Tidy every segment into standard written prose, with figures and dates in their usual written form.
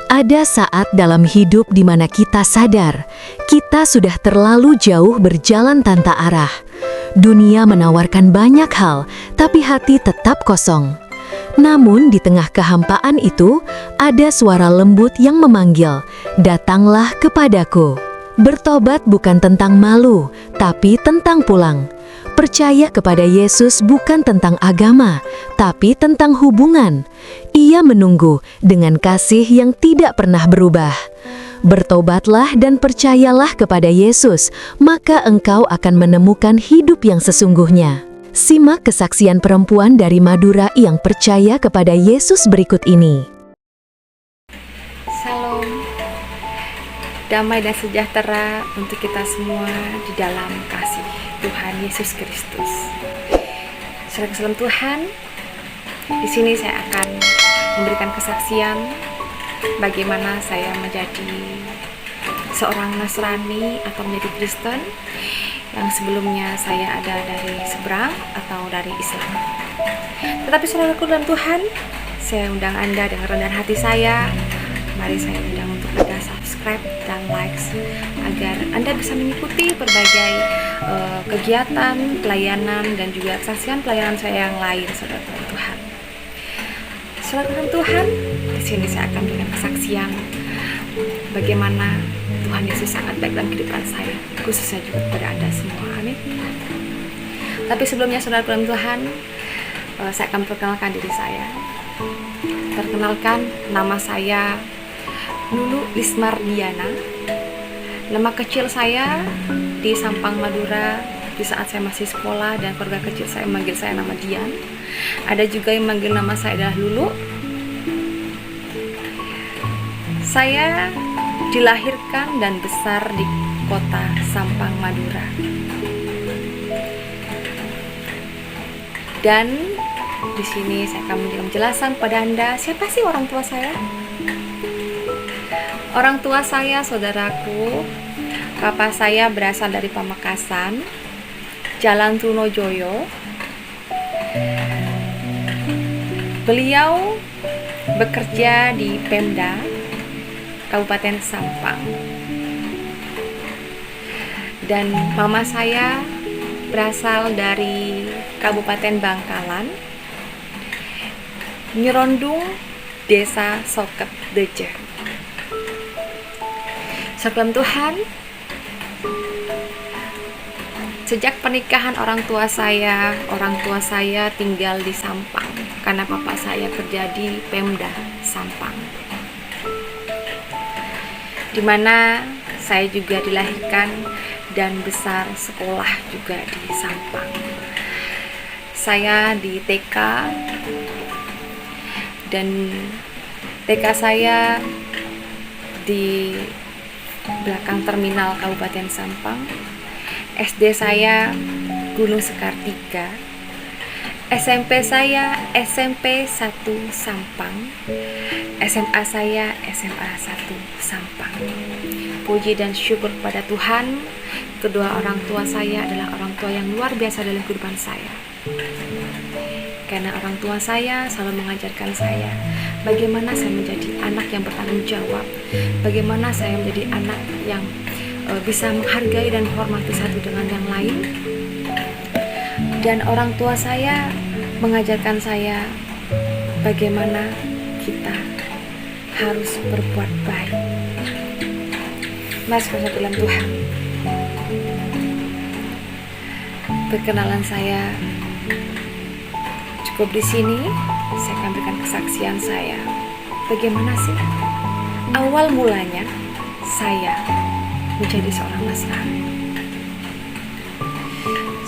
Ada saat dalam hidup di mana kita sadar, kita sudah terlalu jauh berjalan tanpa arah. Dunia menawarkan banyak hal, tapi hati tetap kosong. Namun di tengah kehampaan itu, ada suara lembut yang memanggil, "Datanglah kepadaku." Bertobat bukan tentang malu, tapi tentang pulang. Percaya kepada Yesus bukan tentang agama, tapi tentang hubungan. Ia menunggu dengan kasih yang tidak pernah berubah. Bertobatlah dan percayalah kepada Yesus, maka engkau akan menemukan hidup yang sesungguhnya. Simak kesaksian perempuan dari Madura yang percaya kepada Yesus berikut ini. Salam, damai dan sejahtera untuk kita semua di dalam kasih Tuhan Yesus Kristus. Salam Tuhan, di sini saya akan memberikan kesaksian bagaimana saya menjadi seorang Nasrani atau menjadi Kristen yang sebelumnya saya ada dari seberang atau dari Islam. Tetapi saudaraku dalam Tuhan, saya undang Anda dengan rendahan hati saya. Mari saya undang untuk Anda subscribe dan like agar Anda bisa mengikuti berbagai kegiatan, pelayanan, dan juga kesaksian pelayanan saya yang lain, saudara Tuhan. Saudara Tuhan, di sini saya akan memberikan kesaksian bagaimana Tuhan Yesus sangat baik dalam kehidupan saya, khususnya juga kepada Anda semua. Amin. Tapi sebelumnya saudara Tuhan, saya akan perkenalkan diri saya. Perkenalkan, nama saya Lulu Lismardiana. Nama kecil saya di Sampang, Madura, di saat saya masih sekolah dan keluarga kecil saya memanggil saya nama Dian. Ada juga yang memanggil nama saya adalah Lulu. Saya dilahirkan dan besar di kota Sampang, Madura. Dan di sini saya akan memberikan penjelasan kepada Anda, siapa sih orang tua saya? Orang tua saya, saudaraku, papa saya berasal dari Pamekasan, Jalan Trunojoyo. Beliau bekerja di Pemda Kabupaten Sampang. Dan mama saya berasal dari Kabupaten Bangkalan, Nyerondung, Desa Soket Deje. Salam Tuhan, sejak pernikahan orang tua saya tinggal di Sampang karena papa saya kerja di Pemda Sampang, di mana saya juga dilahirkan dan besar sekolah juga di Sampang. Saya di TK, dan TK saya di belakang terminal Kabupaten Sampang. SD saya Gunung Sekar 3. SMP saya SMP 1 Sampang. SMA saya SMA 1 Sampang. Puji dan syukur kepada Tuhan, kedua orang tua saya adalah orang tua yang luar biasa dalam kehidupan saya. Karena orang tua saya selalu mengajarkan saya bagaimana saya menjadi anak yang bertanggung jawab, bagaimana saya menjadi anak yang bisa menghargai dan menghormati satu dengan yang lain. Dan orang tua saya mengajarkan saya bagaimana kita harus berbuat baik. Mas dalam Tuhan, perkenalan saya cukup di sini. Saya akan berikan kesaksian saya. Bagaimana sih awal mulanya saya menjadi seorang Nasrani?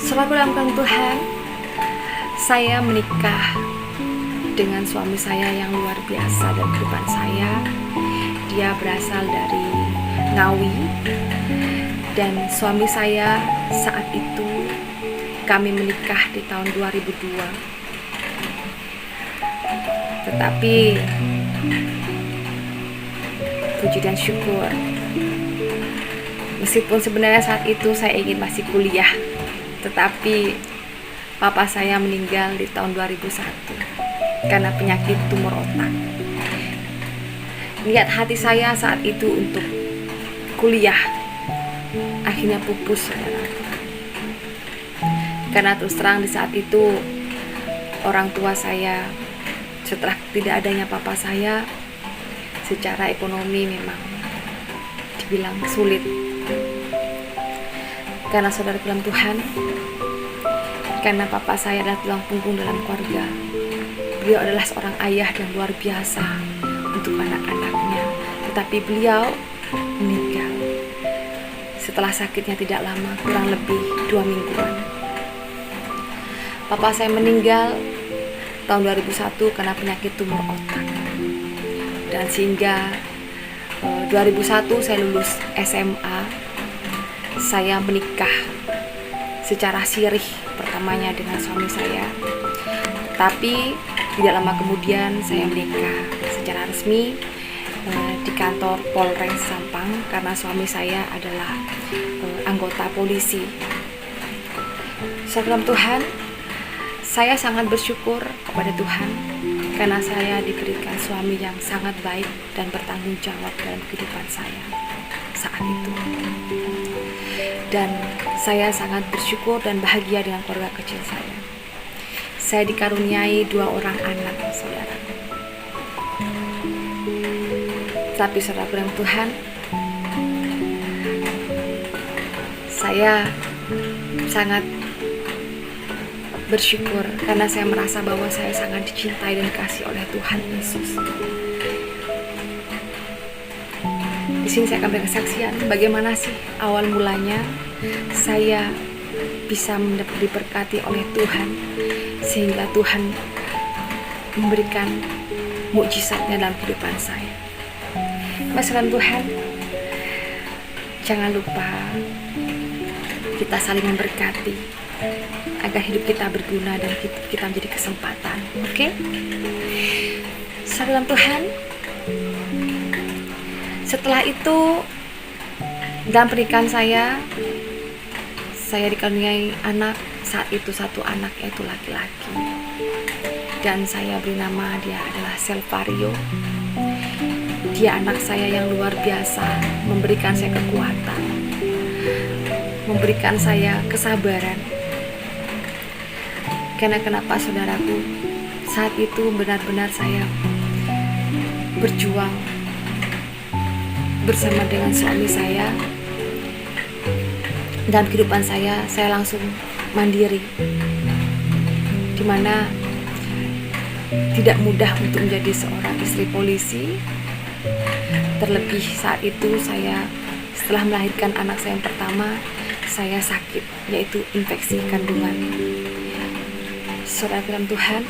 Selaku dalam Tuhan, saya menikah dengan suami saya yang luar biasa dalam kehidupan saya. Dia berasal dari Ngawi, dan suami saya saat itu kami menikah di tahun 2002. Tetapi puji dan syukur, meskipun sebenarnya saat itu saya ingin masih kuliah, tetapi papa saya meninggal di tahun 2001 karena penyakit tumor otak. niat hati saya saat itu untuk kuliah akhirnya pupus, saudara. Karena terus terang di saat itu orang tua saya, setelah tidak adanya papa saya, secara ekonomi memang dibilang sulit. Karena saudara dalam Tuhan, karena papa saya adalah tulang punggung dalam keluarga, beliau adalah seorang ayah yang luar biasa untuk anak-anaknya. Tetapi beliau meninggal setelah sakitnya tidak lama, kurang lebih 2 mingguan. Papa saya meninggal tahun 2001 karena penyakit tumor otak. Dan sehingga 2001 saya lulus SMA, saya menikah secara sirih pertamanya dengan suami saya. Tapi tidak lama kemudian saya menikah secara resmi di kantor Polres Sampang karena suami saya adalah anggota polisi. Dalam Tuhan, saya sangat bersyukur kepada Tuhan karena saya diberikan suami yang sangat baik dan bertanggung jawab dalam kehidupan saya saat itu. Dan saya sangat bersyukur dan bahagia dengan keluarga kecil saya. Saya dikaruniai 2 orang anak, saudara. Tapi saudara dalam Tuhan, saya sangat bersyukur karena saya merasa bahwa saya sangat dicintai dan dikasihi oleh Tuhan Yesus. Di sini saya akan beri kesaksian bagaimana sih awal mulanya saya bisa diberkati oleh Tuhan sehingga Tuhan memberikan mukjizatnya dalam kehidupan saya. Masalah Tuhan, jangan lupa kita saling memberkati agar hidup kita berguna dan hidup kita menjadi kesempatan. Oke? Salam Tuhan. Setelah itu dalam pernikahan saya dikaruniai anak, saat itu 1 anak yaitu laki-laki. Dan saya beri nama dia adalah Selvario. Dia anak saya yang luar biasa, memberikan saya kekuatan, memberikan saya kesabaran. Karena kenapa saudaraku, saat itu benar-benar saya berjuang bersama dengan suami saya. Dalam kehidupan saya langsung mandiri, dimana tidak mudah untuk menjadi seorang istri polisi. Terlebih saat itu saya setelah melahirkan anak saya yang pertama, saya sakit, yaitu infeksi kandungan. Saudara dalam Tuhan,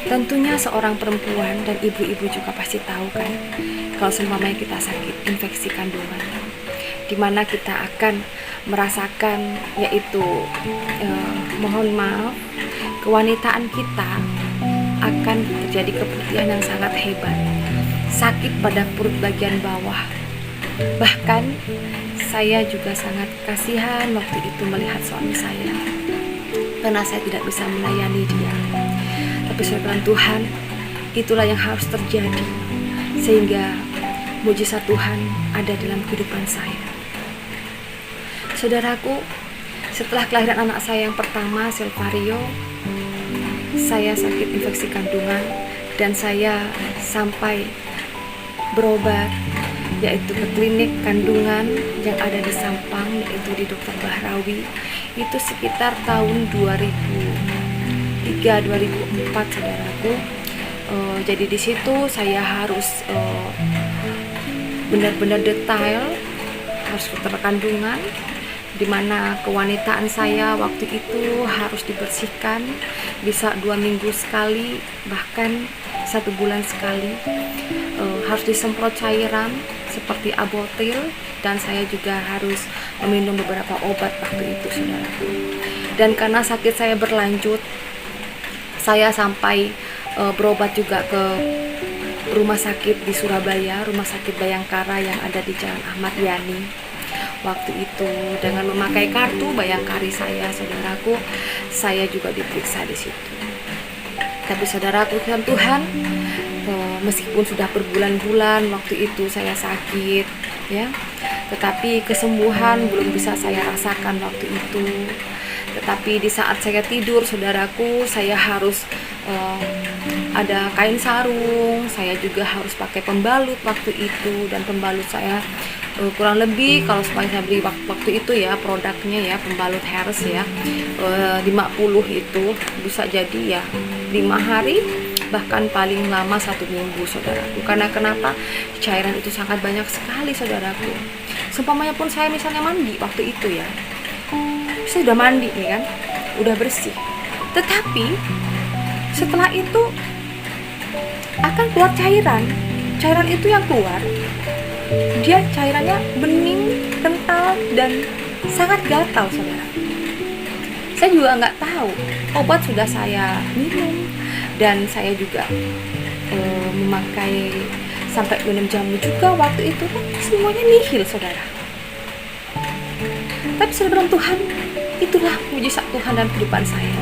tentunya seorang perempuan dan ibu-ibu juga pasti tahu kan, kalau seumpamanya kita sakit infeksi kandungan, dimana kita akan merasakan yaitu mohon maaf, kewanitaan kita akan terjadi keputihan yang sangat hebat, sakit pada perut bagian bawah. Bahkan saya juga sangat kasihan waktu itu melihat suami saya karena saya tidak bisa melayani dia. Tapi saudara Tuhan, itulah yang harus terjadi sehingga mujizat Tuhan ada dalam kehidupan saya. Saudaraku, setelah kelahiran anak saya yang pertama, Selvario, saya sakit infeksi kandungan dan saya sampai berobat yaitu ke klinik kandungan yang ada di Sampang, yaitu di Dr. Bahrawi. Itu sekitar tahun 2003-2004, saudaraku. Jadi di situ saya harus benar-benar detail, harus dokter kandungan, di mana kewanitaan saya waktu itu harus dibersihkan, bisa 2 minggu sekali, bahkan 1 bulan sekali. Harus disemprot cairan seperti Abortil, dan saya juga harus meminum beberapa obat waktu itu, saudaraku. Dan karena sakit saya berlanjut, saya sampai berobat juga ke rumah sakit di Surabaya, rumah sakit Bayangkara yang ada di Jalan Ahmad Yani. Waktu itu dengan memakai kartu Bayangkari saya, saudaraku, saya juga diperiksa di situ. Tapi saudaraku, Tuhan Meskipun sudah berbulan-bulan waktu itu saya sakit, ya, tetapi kesembuhan belum bisa saya rasakan waktu itu. Tetapi di saat saya tidur, saudaraku, saya harus ada kain sarung, saya juga harus pakai pembalut waktu itu, dan pembalut saya kurang lebih, kalau supaya saya beli waktu itu ya, produknya ya, pembalut Harris ya, 50 itu bisa jadi ya 5 hari, bahkan paling lama 1 minggu, saudaraku. Karena kenapa? Cairan itu sangat banyak sekali, saudaraku. Seumpamanya pun saya misalnya mandi waktu itu ya, saya udah mandi nih kan, udah bersih, tetapi setelah itu akan keluar cairan itu yang keluar, dia cairannya bening, kental, dan sangat gatal, saudara. Saya juga nggak tahu, obat sudah saya minum, dan saya juga memakai sampai minum jamu juga waktu itu, kan semuanya nihil, saudara. Tapi saudara Tuhan, itulah mujizat Tuhan dalam kehidupan saya.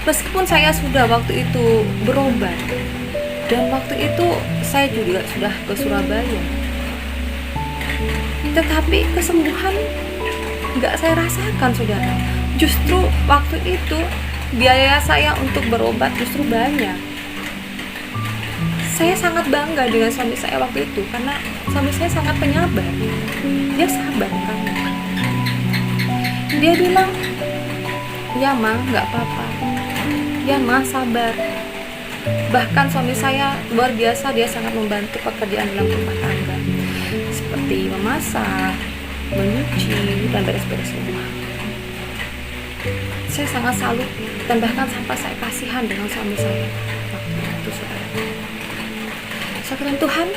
Meskipun saya sudah waktu itu berobat, dan waktu itu saya juga sudah ke Surabaya, tetapi kesembuhan nggak saya rasakan, saudara. Justru waktu itu biaya saya untuk berobat justru banyak. Saya sangat bangga dengan suami saya waktu itu, karena suami saya sangat penyabar. Dia sabar kamu. Dia bilang, ya Ma, nggak apa-apa. Ya Ma, sabar. Bahkan suami saya luar biasa, dia sangat membantu pekerjaan dalam rumah tangga, seperti memasak, menyuci, dan beres-beres rumah. Saya sangat salut, dan bahkan sampai saya kasihan dengan suami saya waktu itu, saudara. Saudara Tuhan,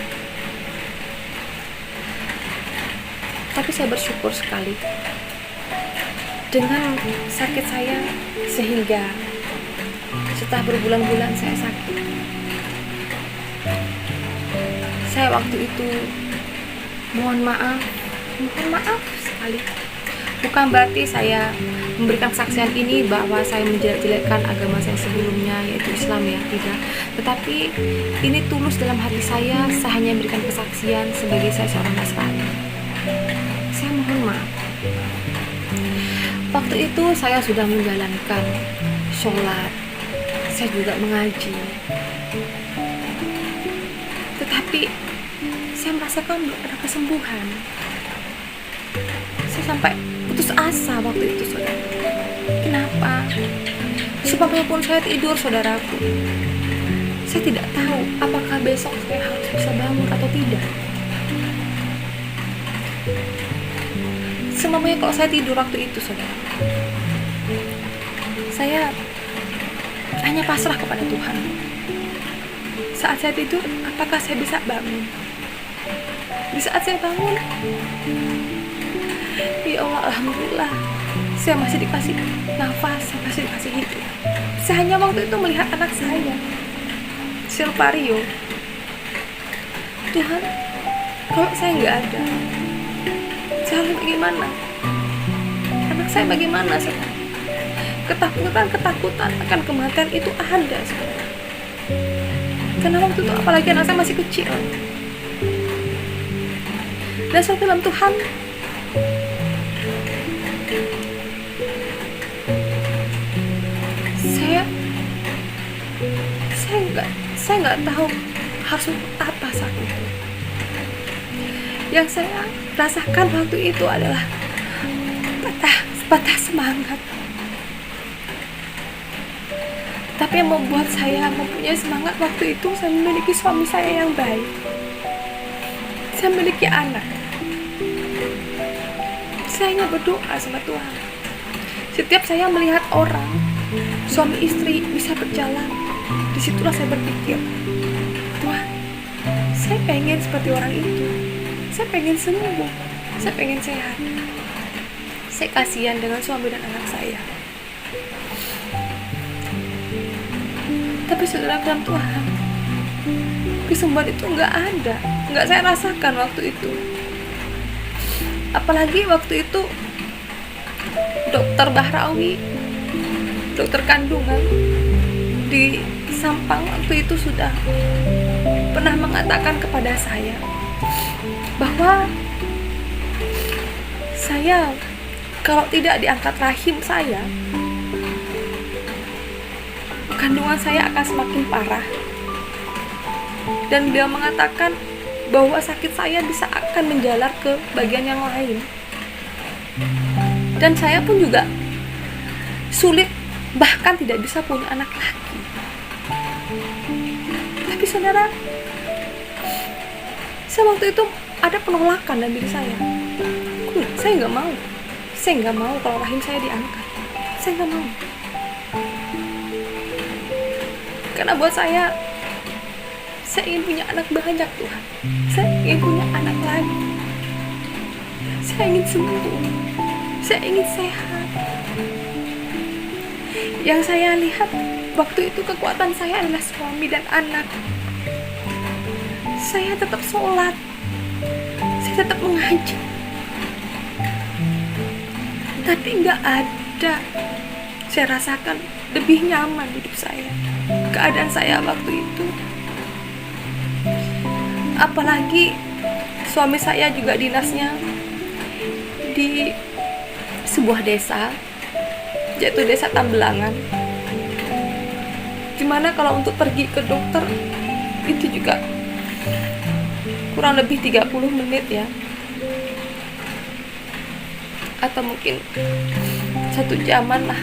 tapi saya bersyukur sekali dengan sakit saya, sehingga setelah berbulan-bulan saya sakit, saya waktu itu mohon maaf sekali. Bukan berarti saya memberikan kesaksian ini bahwa saya menjelek-jelekkan agama saya sebelumnya, yaitu Islam, ya, tidak. Tetapi ini tulus dalam hati saya hanya memberikan kesaksian sebagai saya seorang Nasrani. Saya mohon maaf. Waktu itu saya sudah menjalankan sholat, saya juga mengaji, tetapi saya merasakan belum ada kesembuhan. Saya sampai putus asa waktu itu, saudara. Kenapa? Supaya pun saya tidur, saudaraku, saya tidak tahu apakah besok saya harus bisa bangun atau tidak. Semuanya kalau saya tidur waktu itu, saudara, saya hanya pasrah kepada Tuhan. Saat saya tidur, apakah saya bisa bangun? Di saat saya bangun, ya Allah, alhamdulillah, saya masih dikasih nafas, saya masih dikasih hidup. Saya hanya waktu itu melihat anak saya, Silvario. Tuhan, kalau saya nggak ada, saya harus bagaimana? Anak saya bagaimana, saudara? Ketakutan akan kematian itu ada, saudara. Karena waktu itu apalagi anak saya masih kecil. Dan saya dalam Tuhan, saya nggak tahu harus apa saat itu. Yang saya rasakan waktu itu adalah patah semangat. Tapi yang membuat saya mempunyai semangat waktu itu, saya memiliki suami saya yang baik. Saya memiliki anak. Saya hanya berdoa sama Tuhan. Setiap saya melihat orang, suami istri bisa berjalan, disitulah saya berpikir, Tuhan, saya pengen seperti orang itu. Saya pengen sembuh. Saya pengen sehat. Saya kasihan dengan suami dan anak saya. Tapi saudara dalam Tuhan, kesembuhan itu nggak ada, nggak saya rasakan waktu itu. Apalagi waktu itu Dokter Bahrawi, dokter kandungan di Sampang waktu itu sudah pernah mengatakan kepada saya bahwa saya kalau tidak diangkat rahim saya, kandungan saya akan semakin parah. Dan beliau mengatakan bahwa sakit saya bisa akan menjalar ke bagian yang lain. Dan saya pun juga sulit, bahkan tidak bisa punya anak lagi. Tapi saudara, saya waktu itu ada penolakan dalam diri saya. Saya nggak mau. Saya nggak mau kalau rahim saya diangkat. Saya nggak mau. Karena buat saya ingin punya anak banyak, Tuhan. Saya ingin punya anak lagi. Saya ingin sembuh. Saya ingin sehat. Yang saya lihat waktu itu kekuatan saya adalah suami dan anak. Saya tetap sholat. Saya tetap mengaji. Tapi nggak ada. Saya rasakan lebih nyaman hidup saya. Keadaan saya waktu itu. Apalagi suami saya juga dinasnya di sebuah desa, yaitu desa Tambelangan, dimana kalau untuk pergi ke dokter itu juga kurang lebih 30 menit ya, atau mungkin 1 jaman lah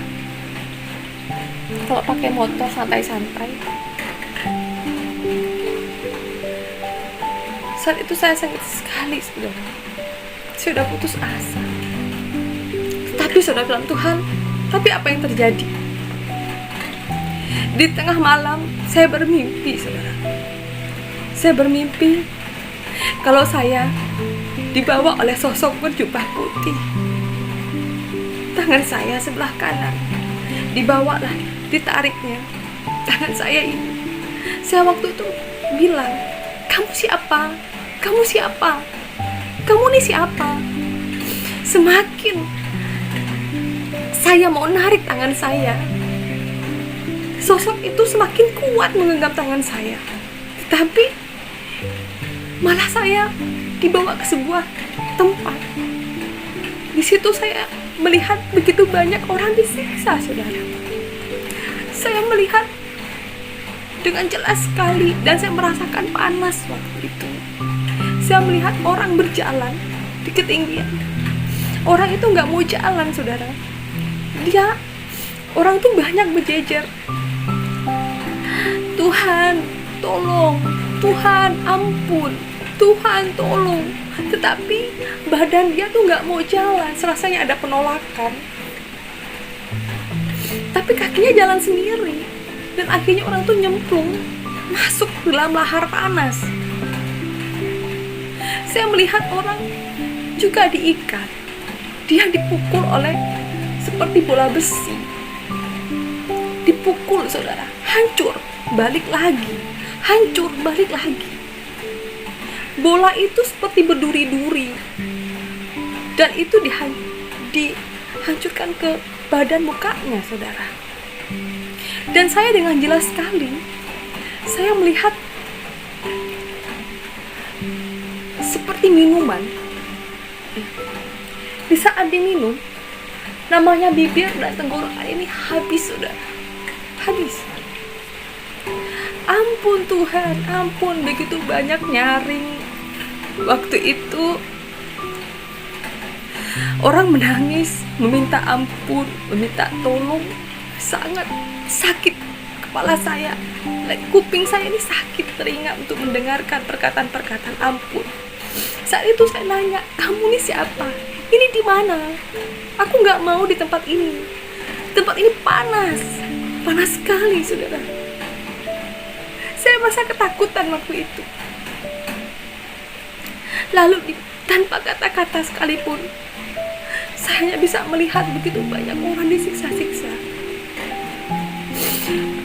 kalau pakai motor santai-santai. Saat itu saya sakit sekali, saudara. Saya sudah putus asa. Tapi saudara bilang, Tuhan, tapi apa yang terjadi? Di tengah malam, saya bermimpi, saudara. Saya bermimpi kalau saya dibawa oleh sosok berjubah putih. Tangan saya sebelah kanan dibawalah, ditariknya tangan saya ini. Saya waktu itu bilang, kamu siapa? Kamu siapa? Kamu ini siapa? Semakin saya mau narik tangan saya, sosok itu semakin kuat menggenggam tangan saya. Tetapi malah saya dibawa ke sebuah tempat. Di situ saya melihat begitu banyak orang disiksa, saudara. Saya melihat dengan jelas sekali dan saya merasakan panas waktu itu. Saya melihat orang berjalan di ketinggian. Orang itu nggak mau jalan, saudara. Orang tuh banyak berjejer. Tuhan, tolong. Tuhan, ampun. Tuhan, tolong. Tetapi badan dia tuh nggak mau jalan. Rasanya ada penolakan. Tapi kakinya jalan sendiri. Dan akhirnya orang tuh nyemplung masuk dalam lahar panas. Saya melihat orang juga diikat. Dia dipukul oleh seperti bola besi. Dipukul, saudara. Hancur, balik lagi. Hancur, balik lagi. Bola itu seperti berduri-duri. Dan itu dihancurkan ke badan mukanya, saudara. Dan saya dengan jelas sekali, saya melihat seperti minuman. Di saat diminum, namanya bibir dan tenggorokan ini habis, saudara. Habis. Ampun Tuhan, ampun, begitu banyak nyaring. Waktu itu orang menangis, meminta ampun, meminta tolong. Sangat sakit kepala saya, kuping saya ini sakit telinga untuk mendengarkan perkataan-perkataan ampun. Saat itu saya nanya, kamu ini siapa? Ini di mana? Aku nggak mau di tempat ini. Tempat ini panas, panas sekali, saudara. Saya merasa ketakutan waktu itu. Lalu tanpa kata-kata sekalipun, saya hanya bisa melihat begitu banyak orang disiksa-siksa.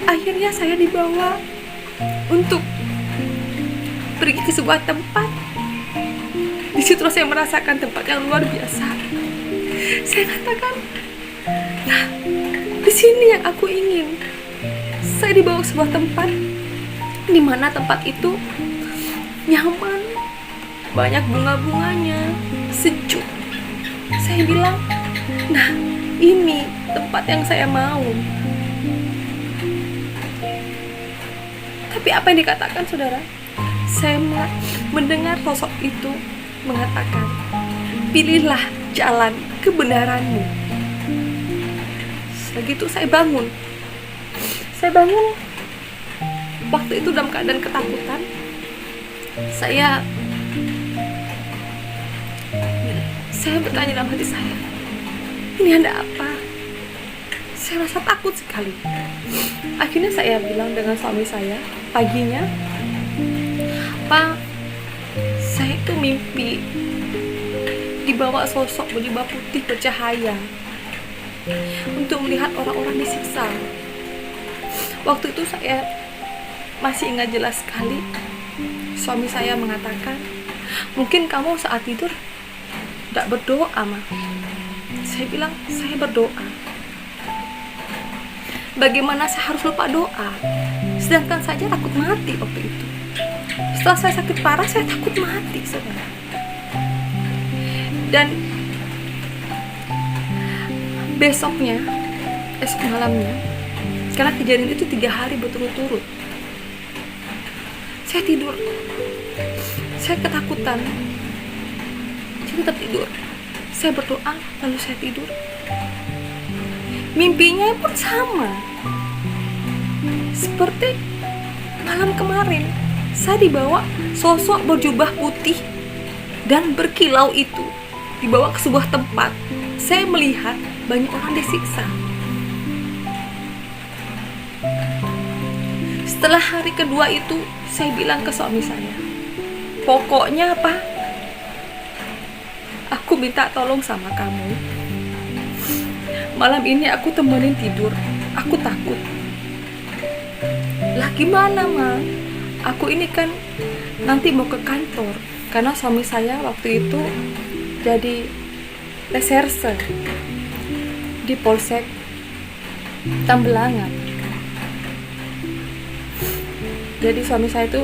Akhirnya saya dibawa untuk pergi ke sebuah tempat. Di situ saya merasakan tempat yang luar biasa. Saya katakan, nah, di sini yang aku ingin. saya dibawa ke sebuah tempat, di mana tempat itu nyaman, banyak bunga-bunganya, sejuk. Saya bilang, nah ini tempat yang saya mau. Tapi apa yang dikatakan saudara? Saya mendengar sosok itu mengatakan, pilihlah jalan kebenaranmu. Begitu saya bangun. Saya bangun waktu itu dalam keadaan ketakutan. Saya bertanya dalam hati saya, ini ada apa? Saya rasa takut sekali. Akhirnya saya bilang dengan suami saya paginya, Pak, saya itu mimpi dibawa sosok berjubah putih bercahaya untuk melihat orang-orang disiksa. Waktu itu saya masih ingat jelas sekali. Suami saya mengatakan, mungkin kamu saat tidur tidak berdoa, Ma. Saya bilang, saya berdoa. Bagaimana saya harus lupa doa? Sedangkan saja takut mati waktu itu. Setelah saya sakit parah, saya takut mati, saudara. Dan esok malamnya, karena kejadian itu 3 hari berturut-turut, saya tidur. Saya ketakutan. Saya tetap tidur. Saya berdoa, lalu saya tidur. Mimpinya pun sama. Seperti malam kemarin, saya dibawa sosok berjubah putih dan berkilau itu. Dibawa ke sebuah tempat. Saya melihat banyak orang disiksa. Setelah hari kedua itu, saya bilang ke suami saya, pokoknya apa? Aku minta tolong sama kamu. Malam ini aku temenin tidur. Aku takut. Lah gimana, Ma? Aku ini kan nanti mau ke kantor. Karena suami saya waktu itu jadi reserse di Polsek Tambelangan. Jadi suami saya itu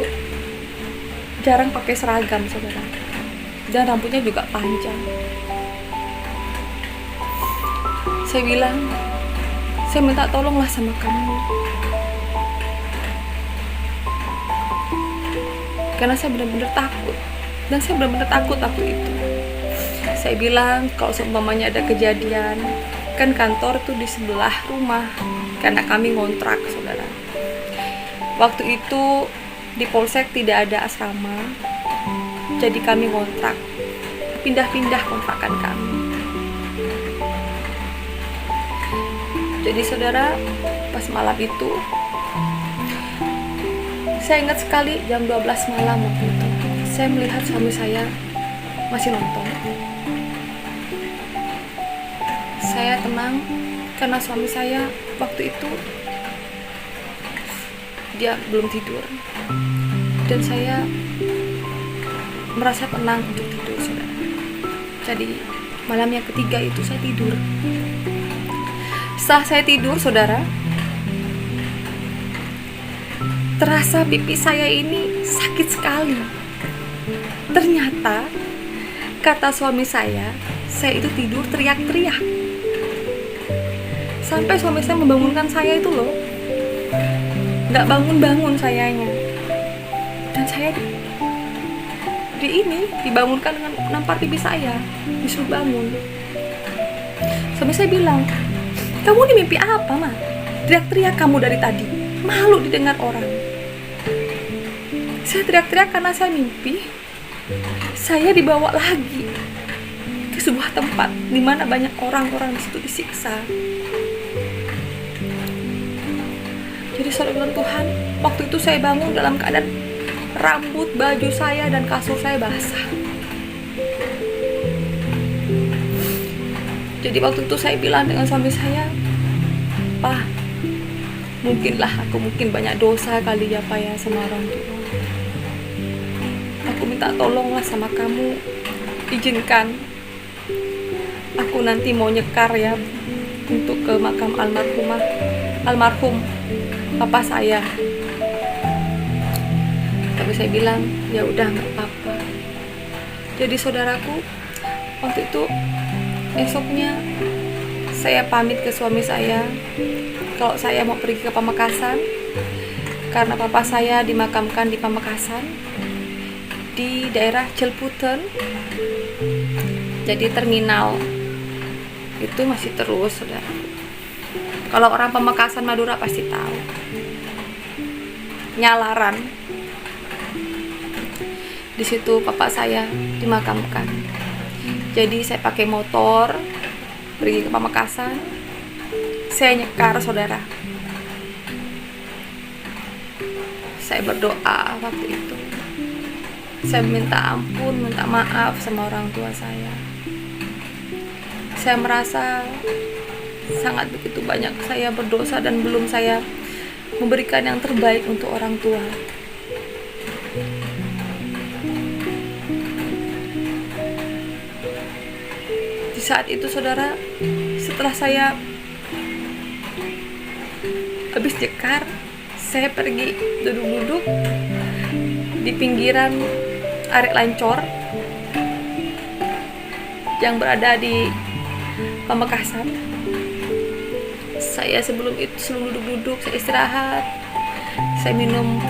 jarang pakai seragam, saudara. Dan rambutnya juga panjang. Saya bilang, saya minta tolonglah sama kamu. Karena saya benar-benar takut. Dan saya benar-benar takut waktu itu. Saya bilang, kalau seumpamanya ada kejadian, kan kantor tuh di sebelah rumah. Karena kami ngontrak, saudara. Waktu itu di Polsek tidak ada asrama, jadi kami ngontrak, pindah-pindah kontrakan kami. Jadi saudara, pas malam itu, saya ingat sekali jam 12 malam waktu itu, saya melihat suami saya masih nonton. Saya tenang karena suami saya waktu itu dia belum tidur, dan saya merasa tenang untuk tidur, saudara. Jadi malam yang ketiga itu saya tidur. Setelah saya tidur, saudara, terasa pipi saya ini sakit sekali. Ternyata kata suami saya itu tidur teriak-teriak. Sampai suami saya membangunkan saya itu loh. Nggak bangun-bangun sayanya. Dan saya dibangunkan dengan nampar pipi saya, disuruh bangun. Sampai saya bilang, kamu ini mimpi apa, Ma? Teriak-teriak kamu dari tadi, malu didengar orang. Saya teriak-teriak karena saya mimpi saya dibawa lagi ke sebuah tempat di mana banyak orang-orang di situ disiksa. Jadi saudara Tuhan, waktu itu saya bangun dalam keadaan rambut, baju saya, dan kasur saya basah. Jadi waktu itu saya bilang dengan suami saya, Pak, aku mungkin banyak dosa kali ya Pak ya sama orang tua. Aku minta tolonglah sama kamu, izinkan aku nanti mau nyekar ya untuk ke makam almarhum papa saya. Tapi saya bilang, ya udah nggak apa-apa. Jadi saudaraku, waktu itu esoknya saya pamit ke suami saya kalau saya mau pergi ke Pamekasan, karena papa saya dimakamkan di Pamekasan di daerah Cilputen. Jadi terminal itu masih terus, saudara. Kalau orang Pamekasan Madura pasti tahu. Nyalaran. Di situ papa saya dimakamkan. Jadi saya pakai motor pergi ke Pamekasan. Saya nyekar, saudara. Saya berdoa waktu itu. Saya minta ampun, minta maaf sama orang tua saya. Saya merasa sangat begitu banyak saya berdosa dan belum saya memberikan yang terbaik untuk orang tua. Di saat itu, saudara, setelah saya habis nyekar, saya pergi duduk-duduk di pinggiran Arek Lancor yang berada di Pamekasan. Saya sebelum duduk-duduk, saya istirahat, saya minum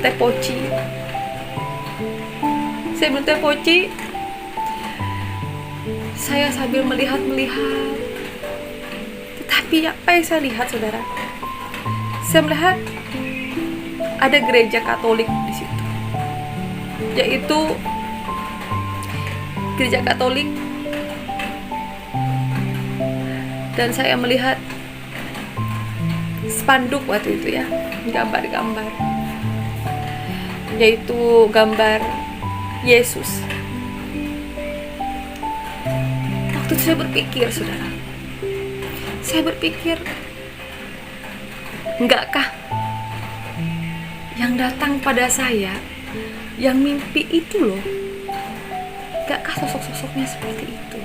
teh poci. Saya minum teh poci, saya sambil melihat-melihat. Tetapi apa yang saya lihat, saudara? Saya melihat ada gereja Katolik di situ, yaitu gereja Katolik, dan saya melihat spanduk waktu itu ya, gambar-gambar, yaitu gambar Yesus. Waktu itu saya berpikir, saudara, enggakkah yang datang pada saya, yang mimpi itu loh, enggakkah sosok-sosoknya seperti itu?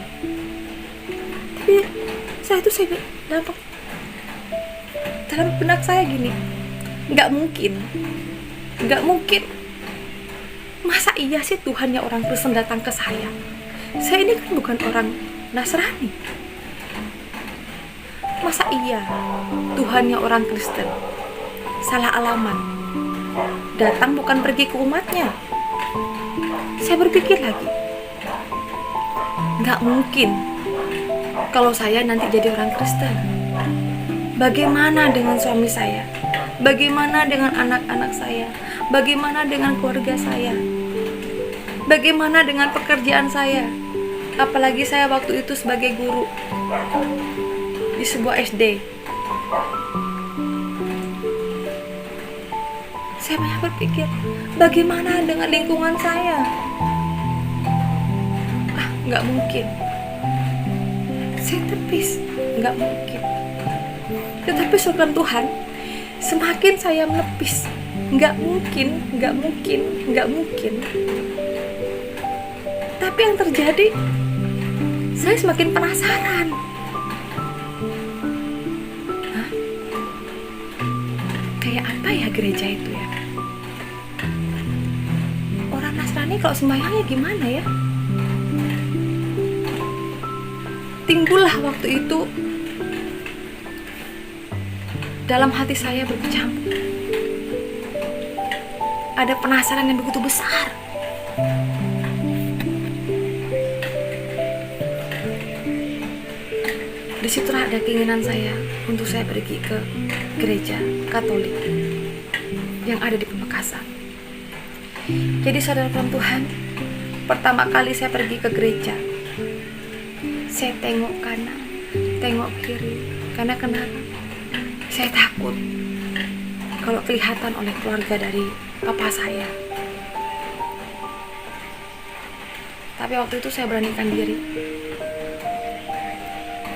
Tapi saya dalam benak saya gini, enggak mungkin. Masa iya sih Tuhannya orang Kristen datang ke saya? Saya ini kan bukan orang Nasrani. Masa iya Tuhannya orang Kristen salah alamat, datang bukan pergi ke umatnya? Saya berpikir lagi, nggak mungkin kalau saya nanti jadi orang Kristen. Bagaimana dengan suami saya? Bagaimana dengan anak-anak saya? Bagaimana dengan keluarga saya? Bagaimana dengan pekerjaan saya? Apalagi saya waktu itu sebagai guru di sebuah SD. Saya banyak berpikir, bagaimana dengan lingkungan saya? Nggak mungkin. Saya tepis, nggak mungkin. Tetapi surga Tuhan, semakin saya menepis, nggak mungkin. Tapi yang terjadi, saya semakin penasaran. Kayak apa ya gereja itu ya? Orang Nasrani kalau sembahyangnya gimana ya? Timbullah waktu itu dalam hati saya berkecamuk. Ada penasaran yang begitu besar. Disitulah ada keinginan saya untuk saya pergi ke gereja Katolik yang ada di Pamekasan. Jadi saudara Tuhan, pertama kali saya pergi ke gereja, saya tengok kanan, tengok kiri. Karena kenapa? Saya takut kalau kelihatan oleh keluarga dari papa saya. Tapi waktu itu saya beranikan diri.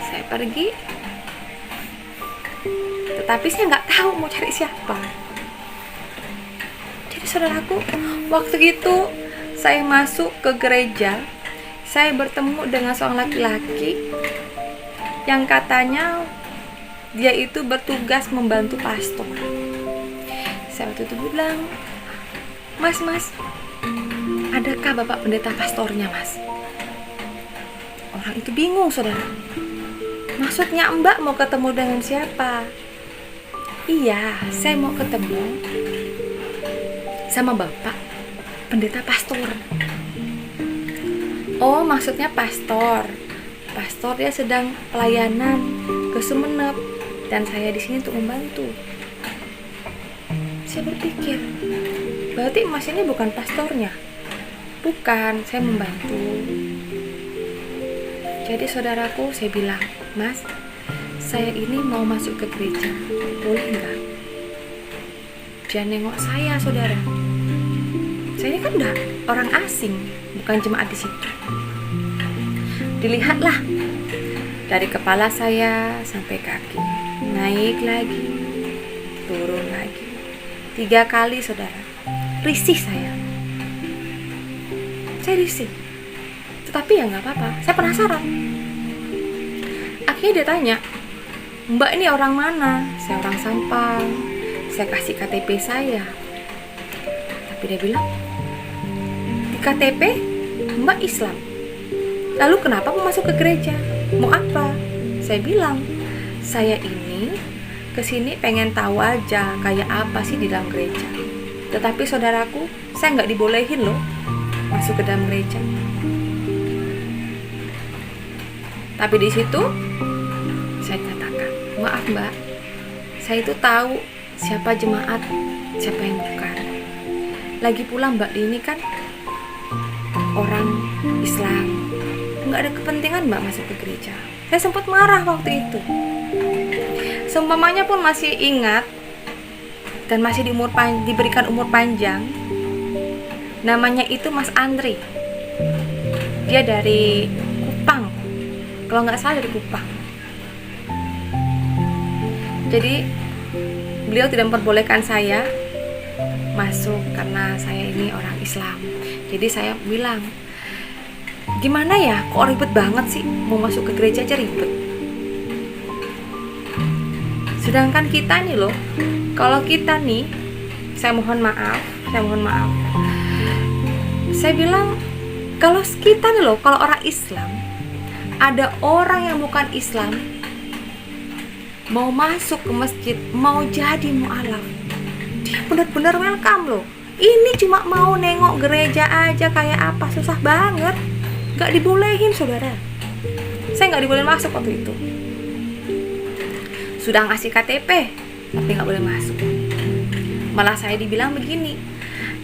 Saya pergi, tetapi saya nggak tahu mau cari siapa. Jadi saudaraku, waktu itu saya masuk ke gereja, saya bertemu dengan seorang laki-laki yang katanya dia itu bertugas membantu pastor. Saya waktu itu bilang, Mas, adakah Bapak pendeta pastornya, Mas? Orang itu bingung, saudara. Maksudnya Mbak mau ketemu dengan siapa? Iya, saya mau ketemu sama Bapak pendeta pastor. Oh, maksudnya pastor. Pastor dia sedang pelayanan ke Sumenep dan saya di sini untuk membantu. Saya berpikir, berarti Mas ini bukan pastornya. Bukan, saya membantu. Jadi saudaraku, saya bilang, Mas, saya ini mau masuk ke gereja, boleh nggak? Jangan nengok saya, saudara. Saya ini kan udah orang asing, bukan jemaat di situ. Dilihatlah dari kepala saya sampai kaki, naik lagi, turun lagi, 3 kali, saudara. Risih saya risih. Tetapi ya nggak apa-apa, saya penasaran. Akhirnya dia tanya, Mbak ini orang mana? Saya orang Sampang. Saya kasih KTP saya. Tapi dia bilang, di KTP Mbak Islam. Lalu kenapa mau masuk ke gereja? Mau apa? Saya bilang, saya ini kesini pengen tahu aja kayak apa sih di dalam gereja. Tetapi saudaraku, saya nggak dibolehin loh masuk ke dalam gereja. Tapi di situ saya katakan, maaf Mbak, saya itu tahu siapa jemaat, siapa yang bukan. Lagi pula Mbak ini kan orang Islam, nggak ada kepentingan Mbak masuk ke gereja. Saya sempat marah waktu itu. Seumpamanya pun masih ingat dan masih diberikan umur panjang. Namanya itu Mas Andri. Dia dari Kupang, kalau nggak salah dari Kupang. Jadi beliau tidak memperbolehkan saya masuk karena saya ini orang Islam. Jadi saya bilang, gimana ya, kok ribet banget sih, mau masuk ke gereja aja ribet. Sedangkan kita nih loh, kalau kita nih, saya mohon maaf, saya bilang, kalau kita nih loh, kalau orang Islam, ada orang yang bukan Islam mau masuk ke masjid, mau jadi mu'alaf, dia benar-benar welcome loh. Ini cuma mau nengok gereja aja kayak apa, susah banget. Gak dibolehin, saudara. Saya gak dibolehin masuk waktu itu. Sudah ngasih KTP, tapi gak boleh masuk. Malah saya dibilang begini,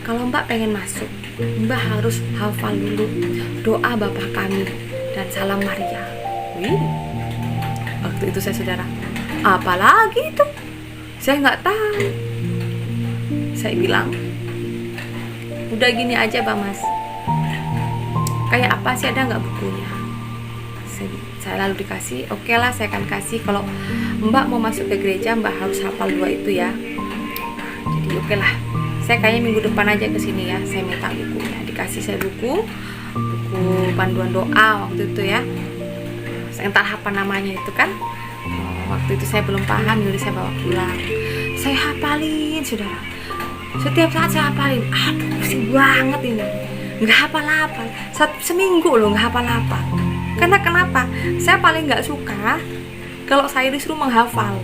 kalau Mbak pengen masuk, Mbak harus hafal dulu doa Bapa Kami dan Salam Maria. Wih, waktu itu saya, saudara, apalagi itu? Saya nggak tahu. Saya bilang, udah gini aja Bang Mas, kayak apa sih, ada nggak bukunya? Saya lalu dikasih, oke lah, saya akan kasih. Kalau Mbak mau masuk ke gereja, Mbak harus hafal 2 itu ya. Jadi oke lah, saya kayaknya minggu depan aja ke sini ya. Saya minta bukunya, dikasih saya buku panduan doa waktu itu ya. Saya entah apa namanya itu kan. Waktu itu saya belum paham, jadi saya bawa pulang. Saya hafalin, saudara. Setiap saat saya hafalin. Aduh, pusing banget ini. Nggak hafal-hafal. Seminggu loh nggak hafal-hafal. Karena kenapa? Saya paling nggak suka kalau saya disuruh menghafal.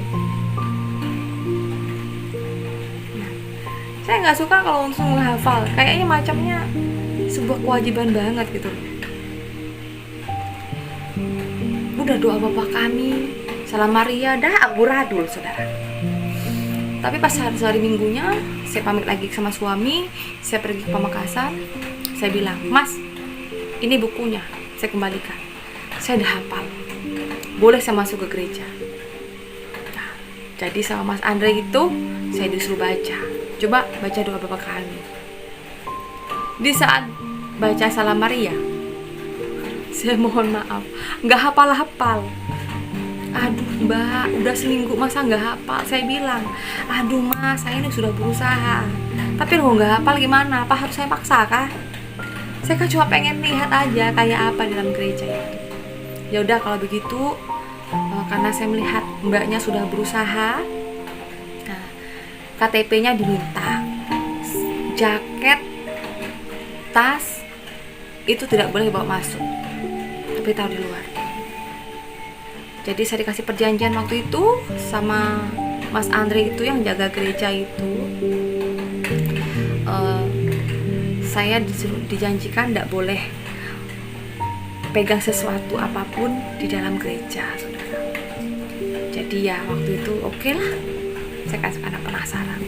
Saya nggak suka kalau langsung menghafal. Kayaknya macamnya sebuah kewajiban banget gitu. Udah doa Bapa Kami, Salam Maria, dah amburadul, saudara. Tapi pas hari minggunya, saya pamit lagi sama suami. Saya pergi ke Pamekasan. Saya bilang, Mas, ini bukunya, saya kembalikan. Saya udah hafal, boleh saya masuk ke gereja. Nah, jadi sama Mas Andre itu, saya disuruh baca. Coba baca doa Bapa Kami. Di saat baca Salam Maria, saya mohon maaf, nggak hafal-hafal. Aduh Mbak, udah seminggu masa nggak hafal? Saya bilang, aduh Mas, saya ini sudah berusaha, tapi lo nggak hafal gimana? Apa harus saya paksa kah? Saya kan cuma pengen lihat aja kayak apa di dalam gereja itu. Ya udah kalau begitu, karena saya melihat mbaknya sudah berusaha. Nah, KTP-nya diminta, jaket, tas itu tidak boleh bawa masuk, tapi taruh di luar. Jadi saya dikasih perjanjian waktu itu sama Mas Andre itu yang jaga gereja itu. Saya dijanjikan tidak boleh pegang sesuatu apapun di dalam gereja, saudara. Jadi ya waktu itu oke lah, saya kan karena penasaran.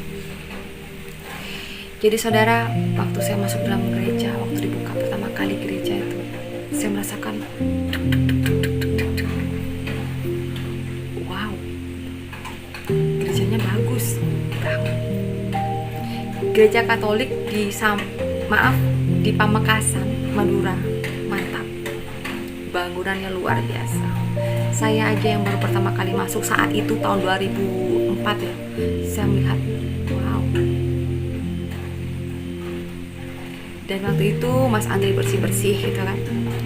Jadi saudara, waktu saya masuk dalam gereja, waktu dibuka pertama kali gereja itu, saya merasakan wow, gerejanya bagus banget. Gereja Katolik di Pamekasan, Madura, mantap. Bangunannya luar biasa. Saya aja yang baru pertama kali masuk saat itu tahun 2004 ya, saya melihat wow. Dan waktu itu Mas Andri bersih-bersih gitu kan,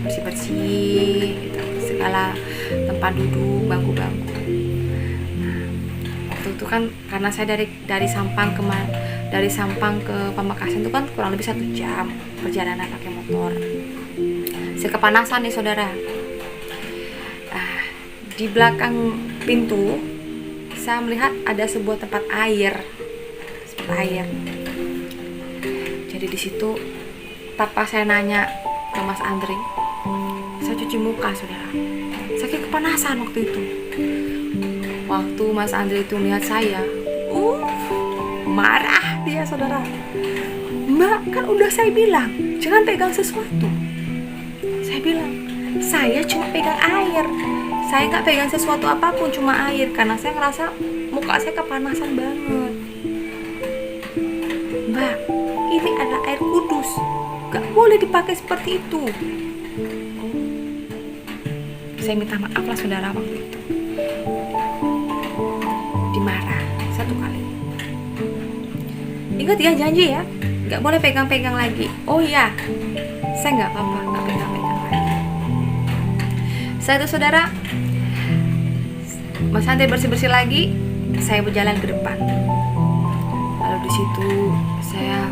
bersih-bersih gitu, segala tempat duduk, bangku-bangku. Nah, waktu itu kan karena saya dari Sampang ke Pamekasan itu kan kurang lebih 1 jam perjalanan pakai motor. Saya kepanasan nih saudara. Di belakang pintu saya melihat ada sebuah tempat air. Jadi di situ tanpa saya nanya ke Mas Andri, saya cuci muka saudara. Saking kepanasan waktu itu. Waktu Mas Andri itu melihat saya, marah dia saudara. Mbak, kan udah saya bilang jangan pegang sesuatu. Saya bilang, saya cuma pegang air. Saya nggak pegang sesuatu apapun, cuma air. Karena saya ngerasa muka saya kepanasan banget. Mbak, ini adalah air kudus, nggak boleh dipakai seperti itu. Saya minta maaf lah saudara waktu itu. Dimarah 1 kali. Ingat ya, janji ya, nggak boleh pegang-pegang lagi. Oh iya, saya nggak apa-apa, nggak pegang-pegang lagi. Saya itu saudara, Mas Andri bersih-bersih lagi, saya berjalan ke depan. Lalu di situ saya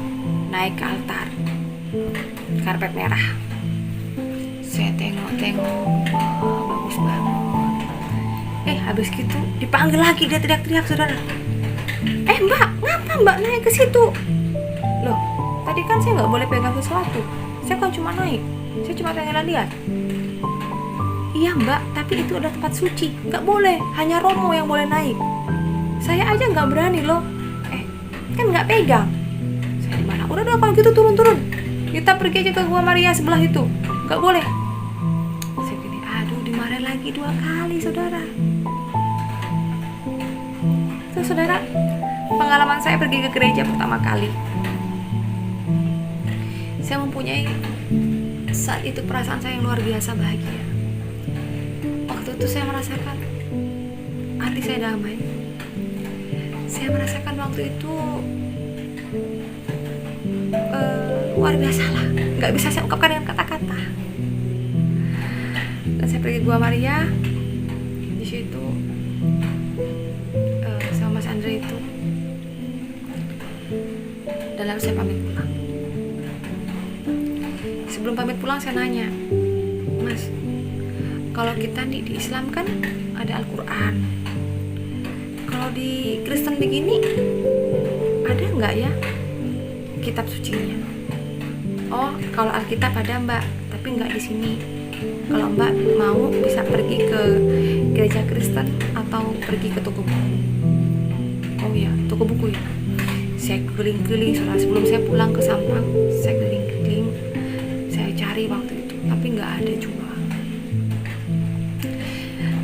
naik ke altar, karpet merah. Saya tengok-tengok, bagus banget. Habis gitu dipanggil lagi, dia teriak-teriak saudara. Mbak, ngapa mbak naik ke situ? Loh, tadi kan saya nggak boleh pegang sesuatu. Saya kan cuma naik, saya cuma pengen lihat. Iya mbak, tapi itu adalah tempat suci, nggak boleh, hanya Romo yang boleh naik. Saya aja nggak berani loh. Kan nggak pegang. Saya di mana? Udah kalau gitu turun. Kita pergi aja ke Gua Maria sebelah itu. Nggak boleh. Saya gini, aduh dimarahin lagi 2 kali saudara. Terus saudara, pengalaman saya pergi ke gereja pertama kali, saya mempunyai saat itu perasaan saya yang luar biasa bahagia. Waktu itu saya merasakan hati saya damai. Saya merasakan waktu itu luar biasa lah, nggak bisa saya ungkapkan dengan kata-kata. Dan saya pergi Gua Maria, di situ sama Mas Andre itu, dan lalu saya pamit pulang. Sebelum pamit pulang saya nanya, Mas, kalau kita di Islam kan ada Al-Quran, kalau di Kristen begini ada nggak ya kitab sucinya? Oh, kalau Alkitab ada mbak, tapi nggak di sini. Kalau mbak mau bisa pergi ke gereja Kristen atau pergi ke toko buku. Oh iya, toko buku ya. Saya keliling-keliling sebelum saya pulang ke Sampang, saya keliling-keliling, saya cari waktu itu, tapi nggak ada juga.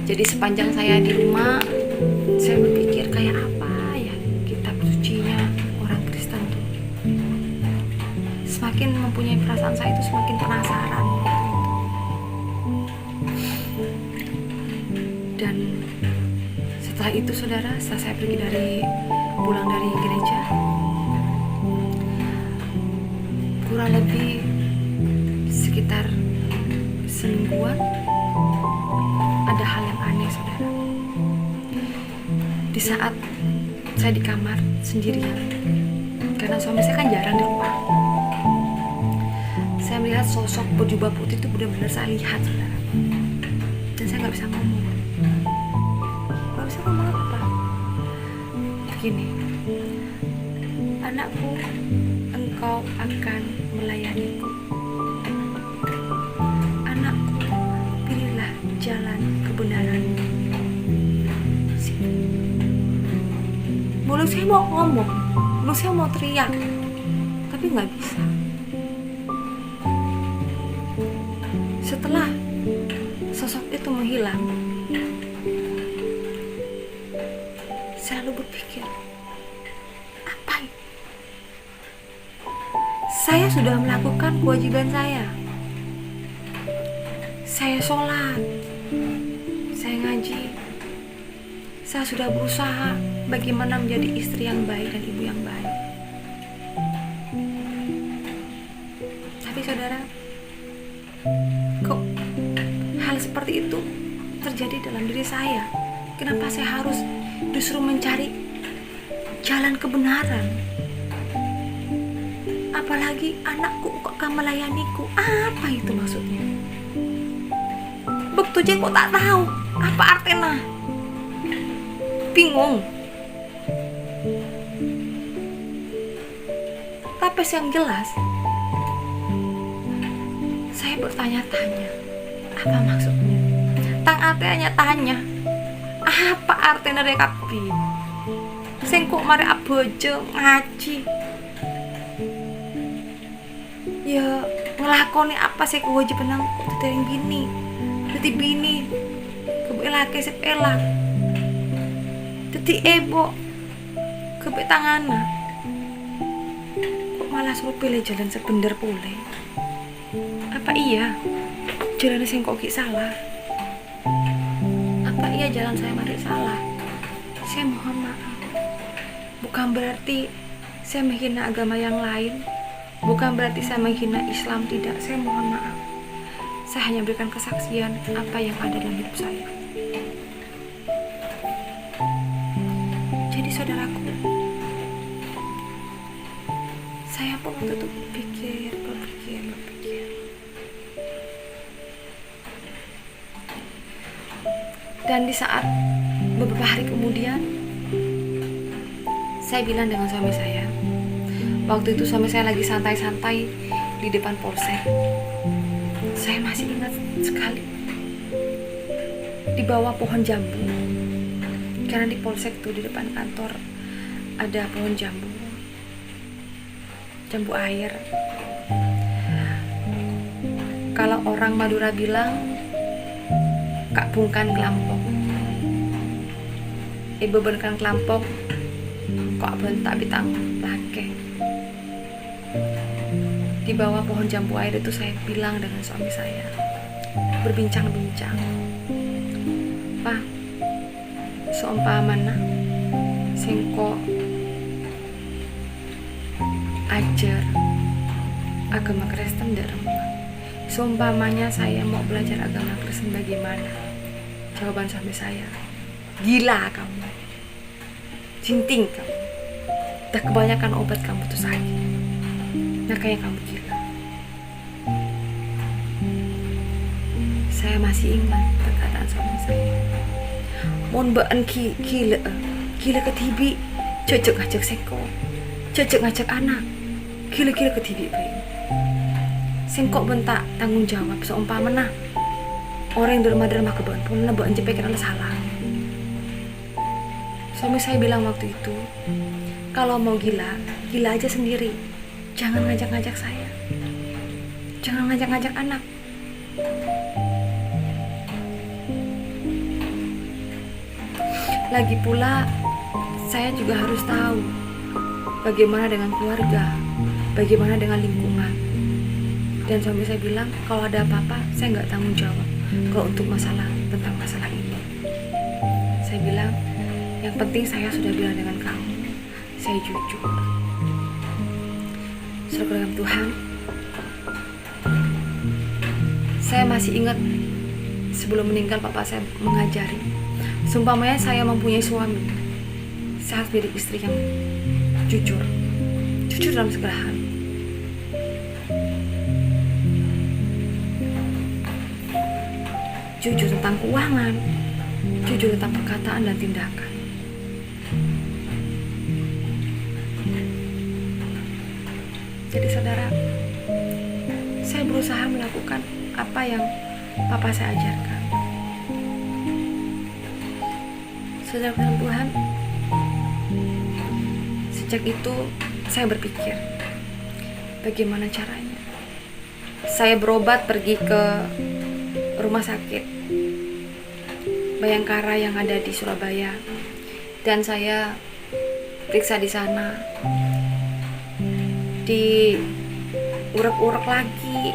Jadi sepanjang saya di rumah, saya berpikir kayak apa ya kitab sucinya orang Kristen tuh. Semakin mempunyai perasaan saya itu semakin penasaran. Dan setelah itu saudara, setelah saya pulang dari gereja, kurang lebih sekitar semingguan, ada hal yang aneh saudara. saat saya di kamar sendirian, karena suami saya kan jarang di rumah, saya melihat sosok berjubah putih itu benar-benar saya lihat, saudara. Dan saya nggak bisa ngomong. Nggak bisa ngomong apa? Begini, anakku, engkau akan melayaniku. Anakku, pilihlah jalan kebenaran. Mulut saya mau ngomong, mulut saya mau teriak, tapi nggak bisa. Setelah sosok itu menghilang, saya lalu berpikir, apa ini? Saya sudah melakukan kewajiban saya. Saya sholat, saya ngaji, saya sudah berusaha bagaimana menjadi istri yang baik dan ibu yang baik. Tapi saudara, kok hal seperti itu terjadi dalam diri saya? Kenapa saya harus justru mencari jalan kebenaran? Apalagi anakku kok akan melayaniku. Apa itu maksudnya? Betul kok tak tahu apa artinya. Bingung. Tapi yang jelas, saya bertanya-tanya, apa maksudnya? Tang artinya tanya, apa artinya rekapi? Sing kok mari abojo ngaji. Ya ngelakoni apa sih kewajiban nang tetering gini. Dadi bini kebelake sepelak. Dadi ebo kebek tangana. Kok malah suruh pilih jalan sebender pule. Apa iya jalan sing kok salah? Apa iya jalan saya mari salah? Saya mohon maaf. Bukan berarti saya menghina agama yang lain. Bukan berarti saya menghina Islam, tidak. Saya mohon maaf. Saya hanya berikan kesaksian apa yang ada dalam hidup saya. Jadi saudaraku, saya pun waktu itu berpikir. Dan di saat beberapa hari kemudian, saya bilang dengan suami saya, waktu itu suami saya lagi santai-santai di depan polsek. Saya masih ingat sekali, di bawah pohon jambu. Karena di polsek tuh di depan kantor ada pohon jambu, jambu air. Kalau orang Madura bilang kak bungkan kelampok, ibu bungkan kelampok, kok bentak bitang lake. Di bawah pohon jambu air itu saya bilang dengan suami saya, berbincang-bincang, Pak, seumpamana singko ajar agama Kristen dalam. Seumpamanya saya mau belajar agama Kristen, bagaimana? Jawaban suami saya, gila kamu, jinting kamu, dah kebanyakan obat kamu tuh sakit, nah kayak kamu gila. Saya masih ingat perkataan suami saya, mon baan gila ketibi, cocok ngajak seko, cocok ngajak anak, gila ketibi baik. Singkok bentak tanggung jawab seumpamana orang yang derma-derma kebon pun nebak jepek karena salah. Suami saya bilang waktu itu, kalau mau gila aja sendiri, jangan ngajak-ngajak saya, jangan ngajak-ngajak anak. Lagi pula saya juga harus tahu bagaimana dengan keluarga, bagaimana dengan lingkungan. Dan suami saya bilang, kalau ada apa-apa saya nggak tanggung jawab kalau untuk tentang masalah ini. Saya bilang, yang penting saya sudah bilang dengan kamu, saya jujur. Saudara dalam Tuhan, saya masih ingat sebelum meninggal papa saya mengajari, seumpamanya saya mempunyai suami, saya harus menjadi istri yang jujur dalam segala hal. Jujur tentang keuangan, jujur tentang perkataan dan tindakan. Jadi saudara, saya berusaha melakukan apa yang Papa saya ajarkan. Saudara dalam Tuhan, sejak itu saya berpikir bagaimana caranya. Saya berobat pergi ke rumah sakit Bayangkara yang ada di Surabaya, dan saya periksa di sana, diurek-urek lagi,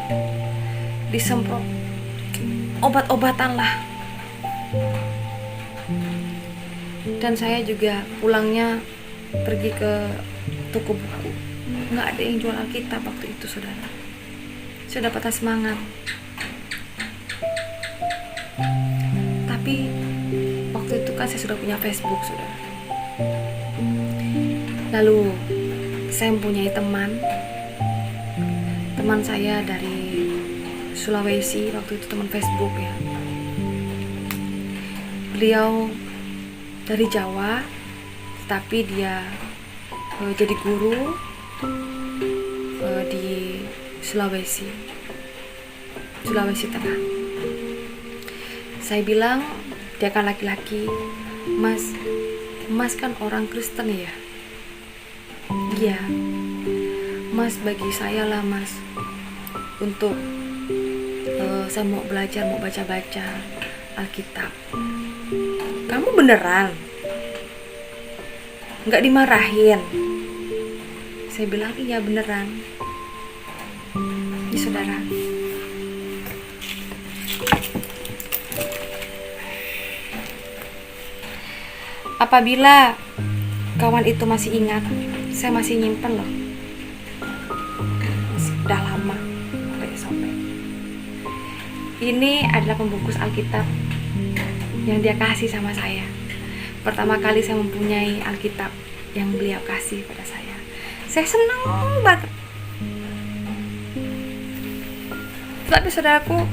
disemprot obat-obatan lah. Dan saya juga pulangnya pergi ke toko buku, nggak ada yang jual Alkitab waktu itu, saudara. Saya dapat semangat. Tapi waktu itu kan saya sudah punya Facebook, saudara. Lalu saya mempunyai teman saya dari Sulawesi, waktu itu teman Facebook ya. Beliau dari Jawa, tapi dia jadi guru di Sulawesi Tengah. Saya bilang, dia kan laki-laki, Mas kan orang Kristen ya? Iya, Mas, bagi saya lah Mas, untuk saya mau belajar, mau baca-baca Alkitab. Kamu beneran? Nggak dimarahin? Saya bilang iya beneran. Ini saudara, apabila kawan itu masih ingat, saya masih nyimpen loh, udah lama, sobek. Ini adalah pembungkus Alkitab yang dia kasih sama saya. Pertama kali saya mempunyai Alkitab yang beliau kasih pada saya. Saya senang banget. Tapi saudaraku,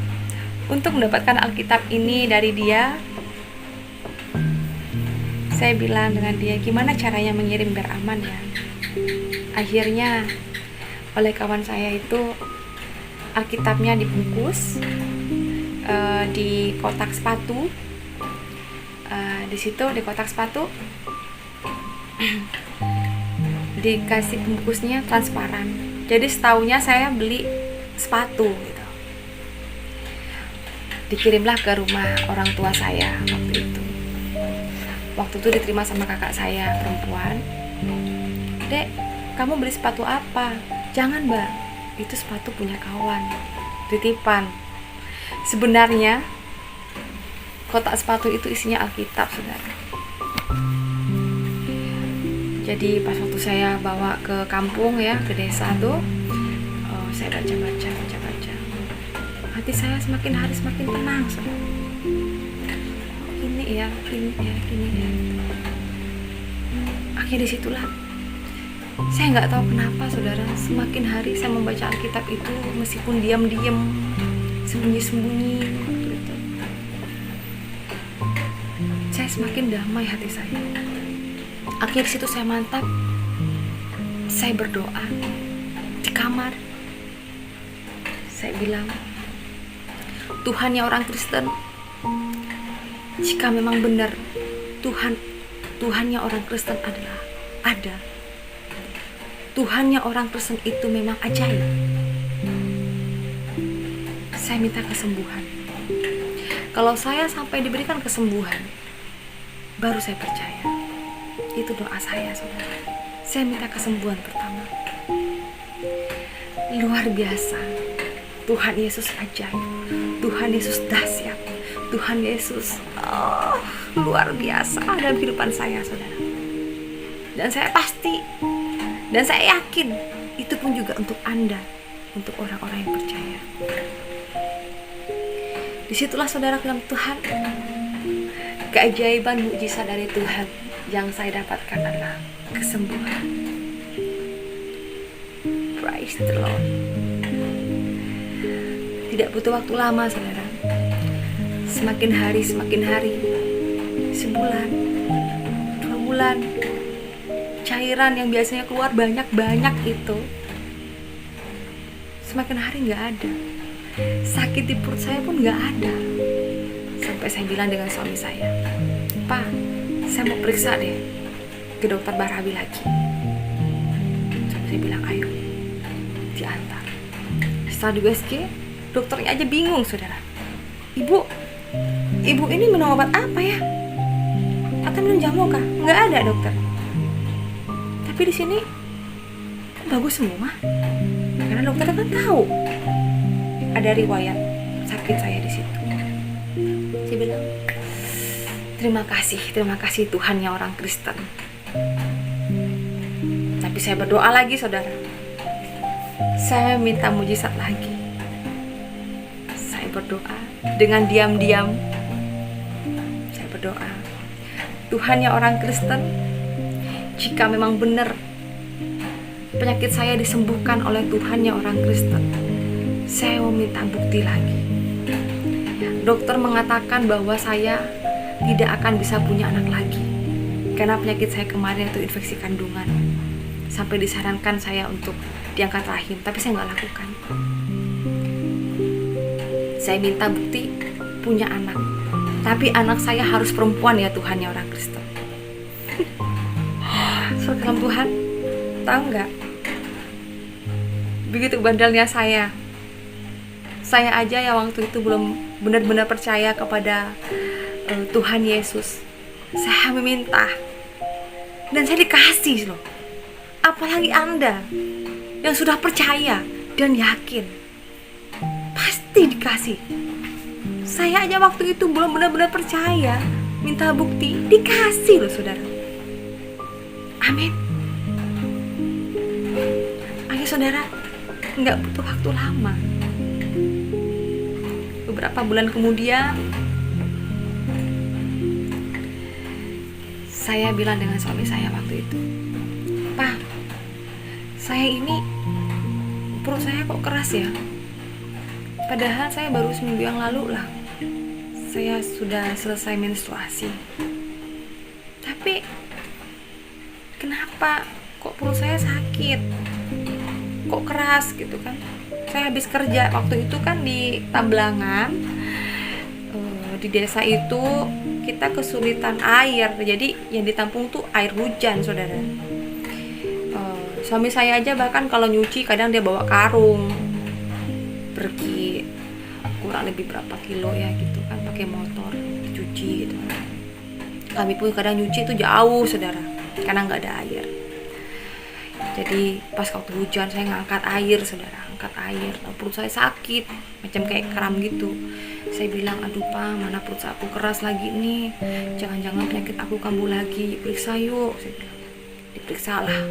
untuk mendapatkan Alkitab ini dari dia, saya bilang dengan dia, gimana caranya mengirim biar aman ya. Akhirnya oleh kawan saya itu Alkitabnya dibungkus di kotak sepatu. Di situ di kotak sepatu dikasih bungkusnya transparan. Jadi setaunya saya beli sepatu gitu. Dikirimlah ke rumah orang tua saya waktu itu. Waktu itu diterima sama kakak saya perempuan. Dek, kamu beli sepatu apa? Jangan, Mbak, itu sepatu punya kawan, titipan. Sebenarnya kotak sepatu itu isinya Alkitab, saudara. Jadi pas waktu saya bawa ke kampung ya, ke desa tuh, saya baca. Hati saya semakin hari semakin tenang, saudara. Gini ya. Akhirnya disitulah saya nggak tahu kenapa, saudara, semakin hari saya membaca Alkitab itu meskipun diam-diam, sembunyi-sembunyi waktu itu, saya semakin damai hati saya. Akhirnya situ saya mantap, saya berdoa di kamar. Saya bilang, Tuhannya orang Kristen, jika memang benar Tuhannya orang Kristen adalah ada, Tuhannya orang Kristen itu memang ajaib, saya minta kesembuhan. Kalau saya sampai diberikan kesembuhan, baru saya percaya. Itu doa saya, saudara. Saya minta kesembuhan pertama. Luar biasa, Tuhan Yesus ajaib, Tuhan Yesus dahsyat, Tuhan Yesus luar biasa dalam kehidupan saya, saudara. Dan saya pasti, dan saya yakin itu pun juga untuk Anda, untuk orang-orang yang percaya. Disitulah, saudara, dalam Tuhan, keajaiban mukjizat dari Tuhan yang saya dapatkan adalah kesembuhan. Praise the Lord. Tidak butuh waktu lama, saudara. Semakin hari, sebulan, 2 bulan, cairan yang biasanya keluar banyak-banyak itu semakin hari nggak ada. Sakit di perut saya pun nggak ada. Sampai saya bilang dengan suami saya, "Pak, saya mau periksa deh ke dokter Barawi lagi." Suami saya bilang, "Ayo, diantar." Setelah di USG, dokternya aja bingung, saudara. Ibu ini minum obat apa ya? Atau minum jamu kah? Nggak ada, dokter. Tapi di sini kok bagus semua. Karena dokter kan tahu ada riwayat sakit saya di situ. Saya bilang, terima kasih Tuhan ya orang Kristen. Tapi saya berdoa lagi, saudara. Saya minta mujizat lagi. Saya berdoa dengan diam-diam. Saya berdoa, Tuhan ya orang Kristen, jika memang benar penyakit saya disembuhkan oleh Tuhan ya orang Kristen, saya mau minta bukti lagi. Dokter mengatakan bahwa saya tidak akan bisa punya anak lagi karena penyakit saya kemarin itu infeksi kandungan. Sampai disarankan saya untuk diangkat rahim, tapi saya nggak lakukan. Saya minta bukti punya anak, tapi anak saya harus perempuan ya Tuhan ya orang Kristen. Saudara Tuhan, tahu nggak? Begitu bandelnya saya aja ya waktu itu belum benar-benar percaya kepada Tuhan Yesus. Saya meminta dan saya dikasih loh. Apalagi Anda yang sudah percaya dan yakin, pasti dikasih. Saya aja waktu itu belum benar-benar percaya, minta bukti, dikasih loh, saudara. Amin. Ayo saudara, nggak butuh waktu lama. Beberapa bulan kemudian, saya bilang dengan suami saya waktu itu, "Pak, saya ini perut saya kok keras ya? Padahal saya baru seminggu yang lalu lah, saya sudah selesai menstruasi. Tapi kenapa kok perut saya sakit? Kok keras gitu kan?" Saya habis kerja waktu itu kan di Tambelangan, di desa itu kita kesulitan air, jadi yang ditampung tuh air hujan, saudara. Suami saya aja bahkan kalau nyuci kadang dia bawa karung, pergi kurang lebih berapa kilo ya gitu kan, pakai motor cuci gitu. Kami pun kadang nyuci itu jauh, saudara, karena nggak ada air. Jadi pas waktu hujan saya ngangkat air, saudara, angkat air, perut saya sakit macam kayak kram gitu. Saya bilang, "Aduh Pak, mana perut aku keras lagi nih, jangan-jangan penyakit aku kambuh lagi, periksa yuk." Saya bilang. Diperiksalah.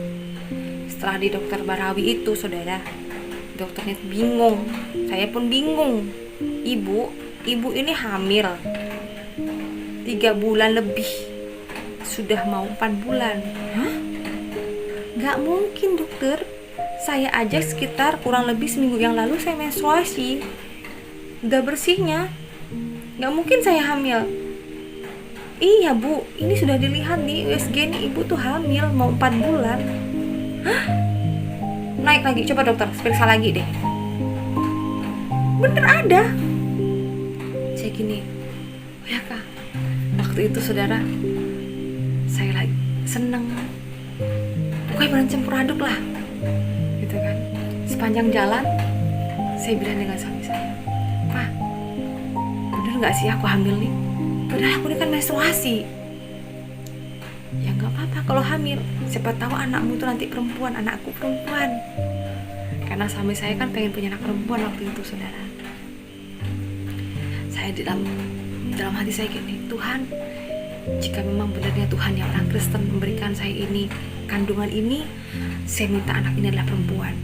Setelah di dokter Barawi itu, saudara, dokternya bingung, saya pun bingung. Ibu ini hamil 3 bulan lebih, sudah mau 4 bulan. Hah? Gak mungkin dokter, saya aja sekitar kurang lebih seminggu yang lalu saya menstruasi, udah bersihnya, gak mungkin saya hamil. Iya Bu, ini sudah dilihat di USG nih, ibu tuh hamil mau 4 bulan. Hah? Naik lagi, coba dokter periksa lagi deh. Bener ada. Saya gini, "Oh ya Kak." Waktu itu saudara, saya lagi seneng, pokoknya berancam aduk lah gitu kan. Sepanjang jalan saya bilang dengan suami saya, "Pak, bener gak sih aku hamil nih? Padahal aku ini kan menstruasi." "Ya gak apa-apa kalau hamil, siapa tahu anakmu itu nanti perempuan, anakku perempuan." Karena suami saya kan pengen punya anak perempuan waktu itu, saudara. Saya dalam hati saya gini, "Tuhan, jika memang benarnya Tuhan yang orang Kristen memberikan saya ini, kandungan ini, saya minta anak ini adalah perempuan.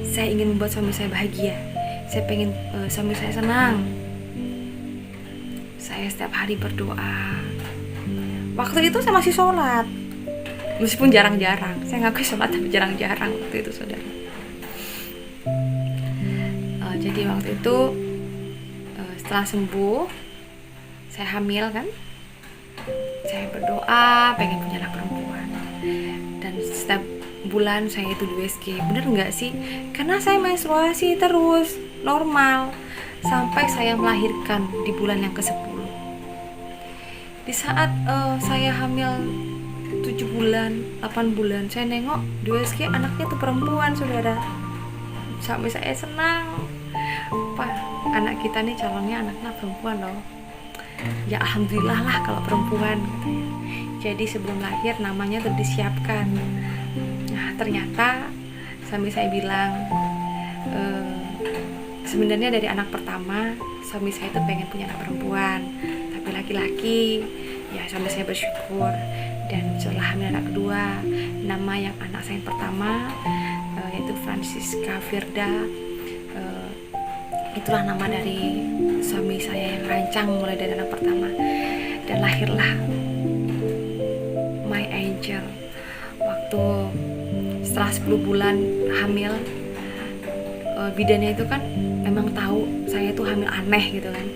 Saya ingin membuat suami saya bahagia. Saya pengen suami saya senang." Saya setiap hari berdoa. Waktu itu saya masih sholat, Meskipun jarang-jarang, saya ngakui sholat tapi jarang-jarang waktu itu saudara. Jadi waktu itu setelah sembuh, saya hamil kan, saya berdoa pengen punya anak perempuan, dan setiap bulan saya itu di USG. Bener nggak sih? Karena saya menstruasi terus normal sampai saya melahirkan di bulan yang ke-10. Di saat saya hamil 7 bulan, 8 bulan, saya nengok di USG anaknya tuh perempuan saudara. Sampai saya senang, Pak, anak kita nih calonnya anaknya perempuan loh. Ya alhamdulillah lah kalau perempuan gitu ya. Jadi sebelum lahir namanya tuh disiapkan. Nah ternyata suami saya bilang, sebenarnya dari anak pertama suami saya tuh pengen punya anak perempuan, tapi laki-laki. Ya suami saya bersyukur. Dan setelah hamil anak kedua, nama yang anak saya yang pertama yaitu Francisca Firda, itulah nama dari suami saya yang rancang mulai dari anak pertama. Dan lahirlah My Angel. Waktu setelah 10 bulan hamil, bidannya itu kan memang tahu saya itu hamil aneh gitu kan.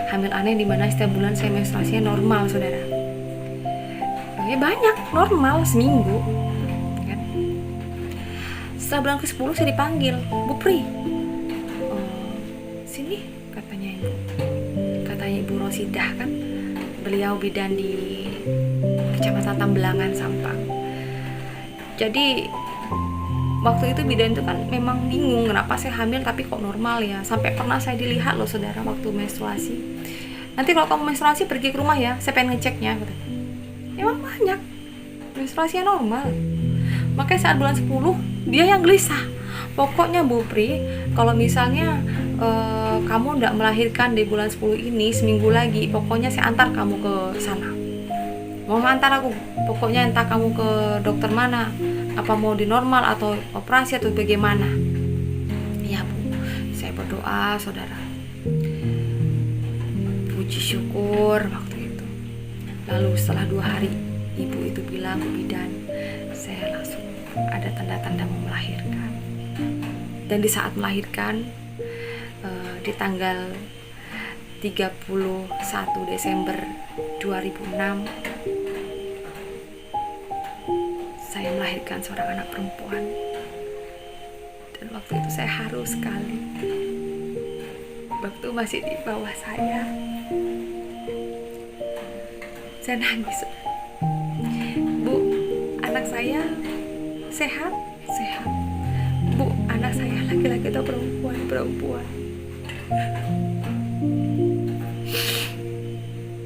Hamil aneh dimana setiap bulan saya menstruasinya normal saudara. Ya banyak, normal seminggu kan. Setelah bulan ke-10 saya dipanggil, Bu Pri, sini katanya Ibu Rosidah kan, beliau bidan di Kecamatan Tambelangan, Sampang. Jadi waktu itu bidan itu kan memang bingung kenapa saya hamil tapi kok normal ya. Sampai pernah saya dilihat loh saudara waktu menstruasi. Nanti kalau kamu menstruasi pergi ke rumah ya, saya pengen ngeceknya gitu. Emang banyak menstruasinya normal. Makanya saat bulan 10 dia yang gelisah. Pokoknya Bu Pri, kalau misalnya kamu tidak melahirkan di bulan 10 ini, seminggu lagi pokoknya saya antar kamu ke sana. Mau antar aku, pokoknya entah kamu ke dokter mana, apa mau di normal atau operasi atau bagaimana. Ya Bu, saya berdoa saudara, puji syukur waktu itu. Lalu setelah 2 hari ibu itu bilang, Bu bidan, saya langsung ada tanda-tanda mau melahirkan. Dan di saat melahirkan, di tanggal 31 Desember 2006, saya melahirkan seorang anak perempuan. Dan waktu itu saya haru sekali. Waktu masih di bawah saya nangis. Bu, anak saya sehat? Sehat. Bu, anak saya laki-laki atau perempuan? Perempuan.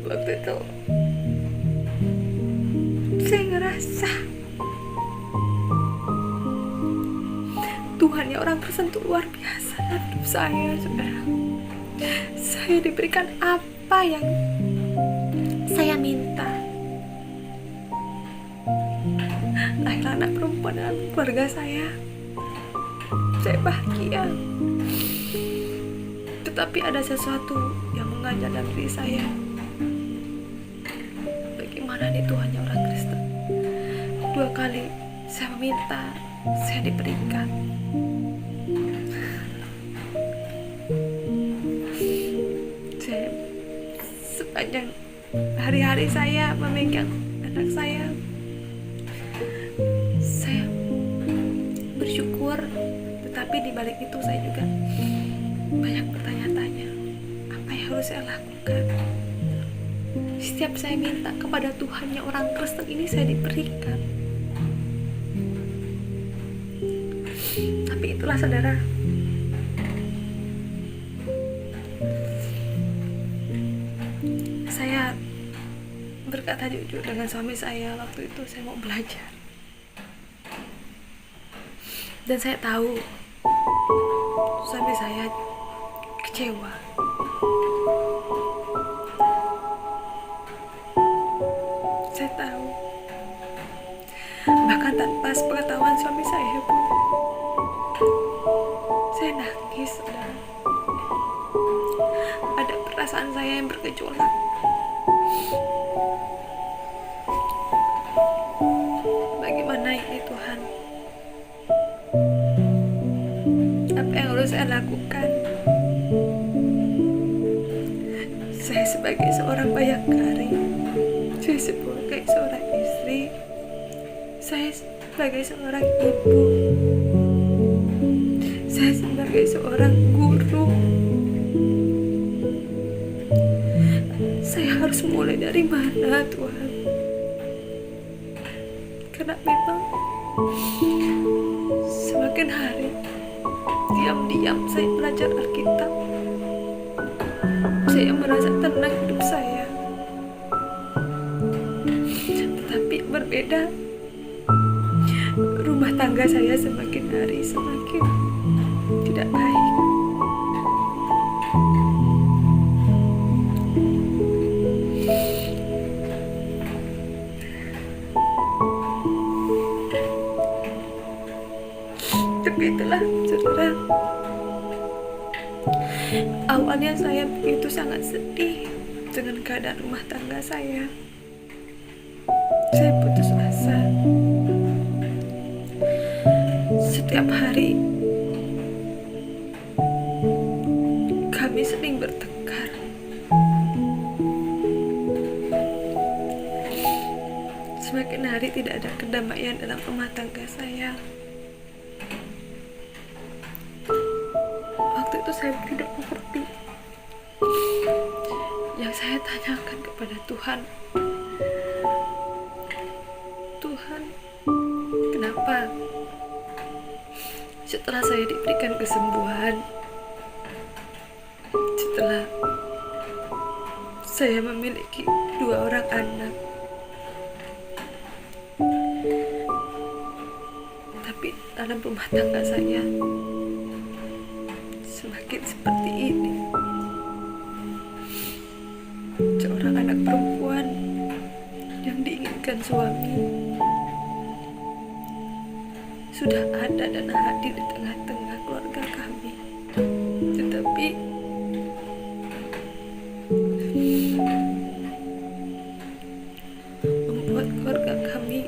Waktu itu saya ngerasa Tuhan ya orang Kristen itu luar biasa dalam hidup saya saudara. Saya diberikan apa yang saya minta. Lahir anak perempuan dalam keluarga saya bahagia. Tetapi ada sesuatu yang mengajak dalam diri saya. Bagaimana nih Tuhannya orang Kristen? 2 kali saya meminta, saya diberikan. Saya sepanjang hari-hari saya memegang anak saya bersyukur. Tetapi di balik itu saya juga banyak bertanya-tanya, apa yang harus saya lakukan? Setiap saya minta kepada Tuhannya orang Kristen ini saya diberikan. Tapi itulah saudara, saya berkata jujur dengan suami saya waktu itu, saya mau belajar. Dan saya tahu suami saya kecewa. Saya tahu. Bahkan tanpa sepengetahuan suami saya pun, saya nangis. Ada perasaan saya yang bergejolak. bagaimana ini Tuhan? Apa yang harus saya lakukan? Saya sebagai seorang bayangkari, saya sebagai seorang istri, saya sebagai seorang ibu, saya sebagai seorang guru. Saya harus mulai dari mana, Tuhan? Karena memang semakin hari diam-diam saya belajar Alkitab, saya merasa tenang hidup saya. Tetapi berbeda, rumah tangga saya semakin hari semakin tidak baik. Tapi itulah, saudara, awalnya saya begitu sangat sedih dengan keadaan rumah tangga saya. Saya putus asa. Setiap hari kami sering bertengkar. Semakin hari tidak ada kedamaian dalam rumah tangga saya. Waktu itu saya tidak mengerti. Yang saya tanyakan kepada Tuhan, Tuhan, kenapa setelah saya diberikan kesembuhan, setelah saya memiliki 2 orang anak, tapi dalam rumah tangga saya semakin seperti ini? Seorang anak perempuan yang diinginkan suami sudah ada dan hadir di tengah-tengah keluarga kami, tetapi membuat keluarga kami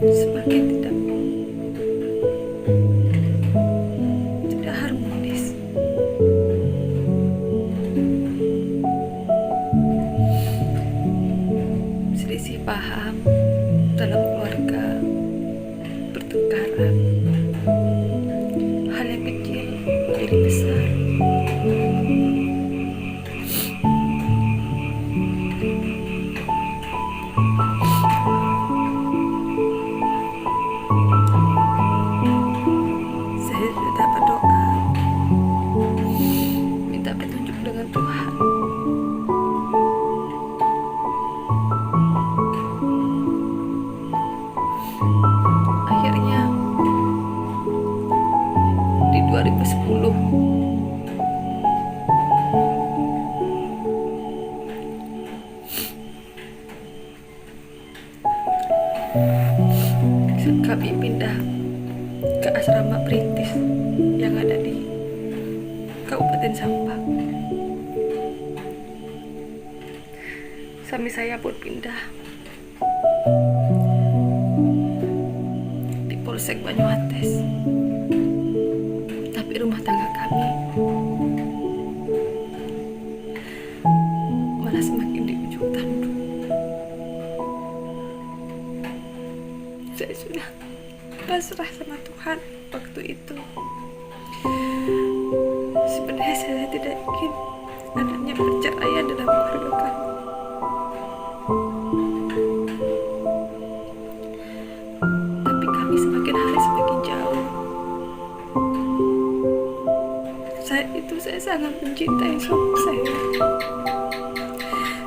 semakin tidak harmonis. Selisih paham dalam keluarga, pertengkaran, hal yang kecil menjadi besar. Saya sudah berdoa, minta petunjuk dengan Tuhan. Akhirnya di 2010 kami pindah ke asrama perintis yang ada di Kabupaten Sampang. Suami saya pun pindah di Polsek Banyuates. Tapi rumah tangga kami malah semakin di ujung tanduk. Saya sudah pasrah sama Tuhan waktu itu. Sebenarnya saya tidak ingin adanya perceraian dalam keluarga kami. Tapi kami semakin hari semakin jauh. Saya sangat mencintai suami saya.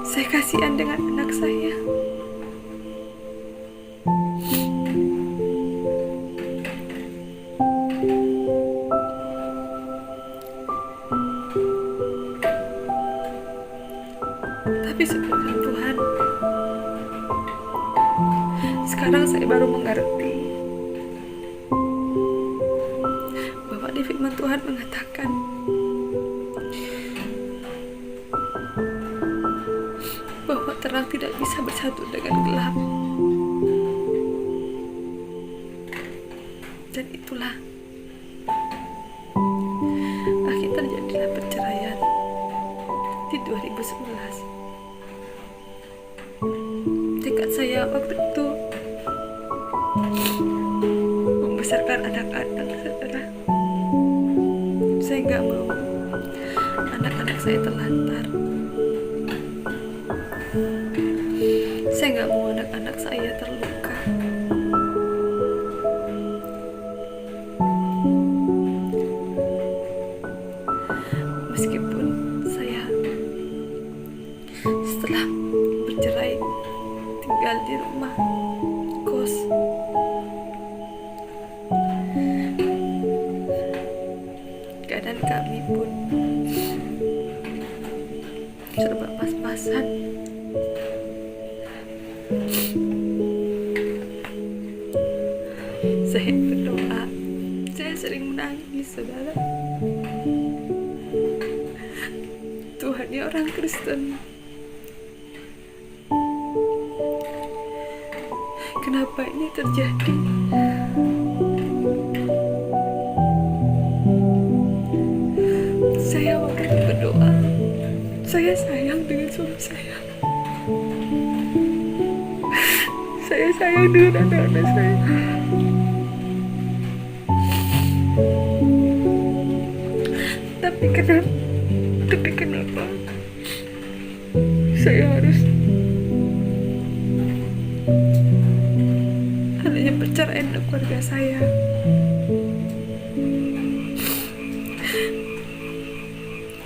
Saya kasihan dengan anak saya. Tapi sebenarnya Tuhan, sekarang saya baru mengerti bahwa di firman Tuhan mengatakan bahwa terang tidak bisa bersatu dengan gelap. 2011. Tekad saya waktu itu membesarkan anak-anak, saudara. Saya nggak mau anak-anak saya terlantar. Saya nggak mau anak-anak saya terluka. Meskipun saya setelah bercerai tinggal di rumah kos, keadaan kami pun serba pas-pasan. Saya berdoa, saya sering menangis, saudara. Tuhan, ya orang Kristen, kenapa ini terjadi? Saya waktu itu berdoa, saya sayang dengan suami saya. Saya sayang dengan anak-anak saya. Tapi kenapa saya harus hanya perceraian dengan keluarga saya?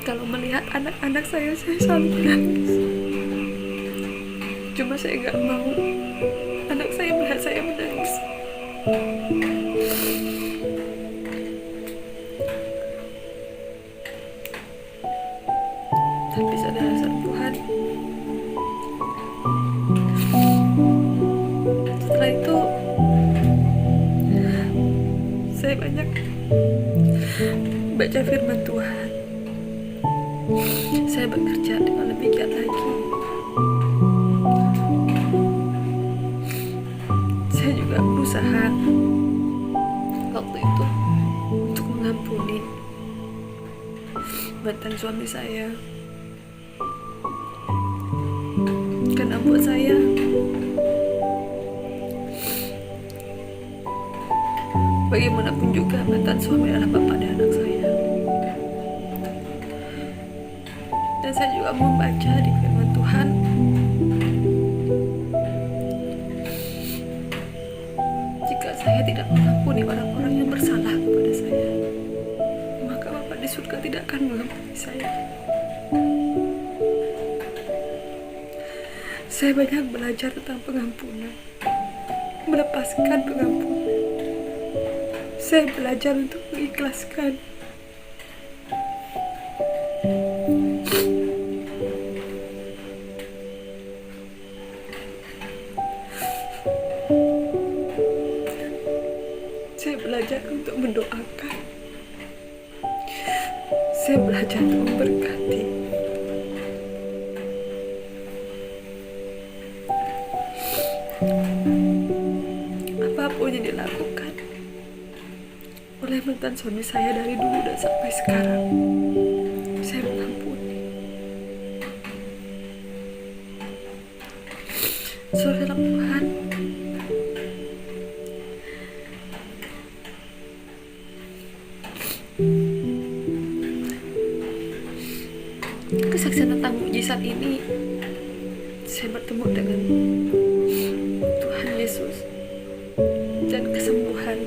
Kalau melihat anak-anak saya selalu menangis. Cuma saya gak mau anak saya melihat saya menangis. Tapi saudara Tuhan, setelah itu saya banyak baca firman Tuhan. Saya bekerja dengan lebih giat lagi. Saya juga berusaha waktu itu untuk mengampuni mantan suami saya, karena buat saya bagaimanapun juga mantan suami adalah bapak dan anak saya. Dan saya juga membaca di firman Tuhan, jika saya tidak mengampuni orang-orang yang bersalah kepada saya, maka Bapa di surga tidak akan mengampuni saya. Saya banyak belajar tentang pengampunan, melepaskan pengampunan. Saya belajar untuk mengikhlaskan. Saya belajar untuk mendoakan. Saya belajar untuk memberkati. Apapun yang dilakukan oleh mantan suami saya dari dulu dan sampai sekarang, saya mengampuni. Saudara Tuhan, kesaksian tentang mukjizat ini, saya bertemu dengan Tuhan Yesus dan kesembuhan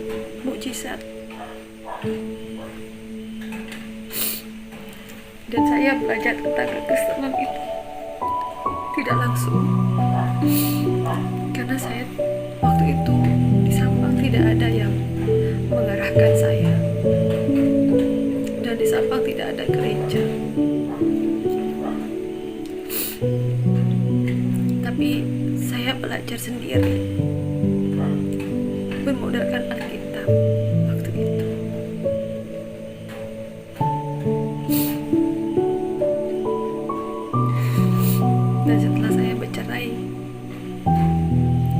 mukjizat. Dan saya belajar tentang kekristenan itu tidak langsung, karena saya waktu itu di Sampang tidak ada yang mengarahkan saya, dan di Sampang tidak ada gereja. Tapi saya belajar sendiri, bermodalkan Alkitab waktu itu. Dan setelah saya bercerai,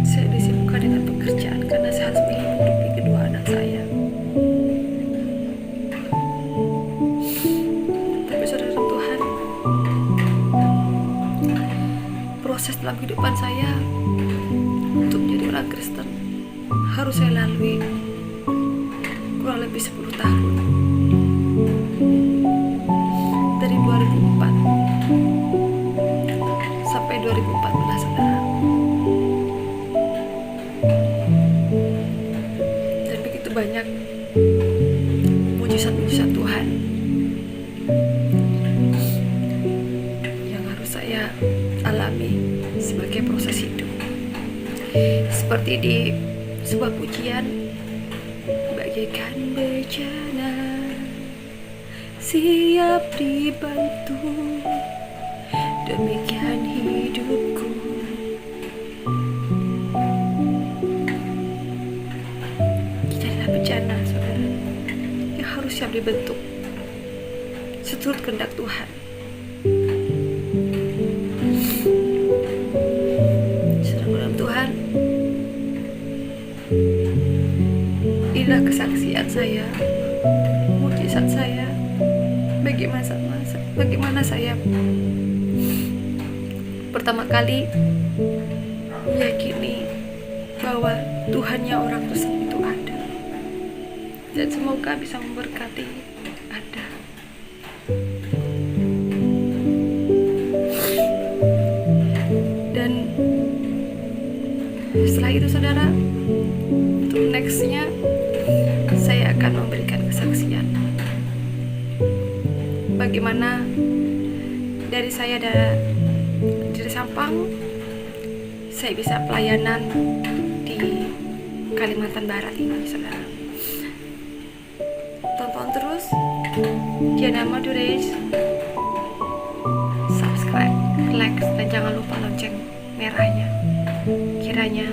saya disibukkan dengan pekerjaan karena saya harus menghidupi kedua anak saya. Tapi saudara Tuhan, dalam kehidupan saya untuk menjadi orang Kristen harus saya lalui kurang lebih 10 tahun. Dari 2004 sampai 2014, saudara. Dan begitu banyak mujizat-mujizat Tuhan yang harus saya alami sebagai proses hidup. Seperti di sebuah pujian, bagaikan bejana siap dibantu, demikian hidupku. Kita adalah bejana, saudara, yang harus siap dibentuk seturut kehendak Tuhan. Saudara Tuhan, inilah kesaksian saya, mujizat saya, bagaimana saya pertama kali meyakini bahwa Tuhannya orang Kristen itu ada, dan semoga bisa memberkati Anda. Dan setelah itu, saudara, untuk nextnya saya akan memberikan kesaksian bagaimana dari saya dari Sampang saya bisa pelayanan di Kalimantan Barat ini, saudara. Tonton terus Diana Madurace, subscribe, like, dan jangan lupa lonceng merahnya. Kiranya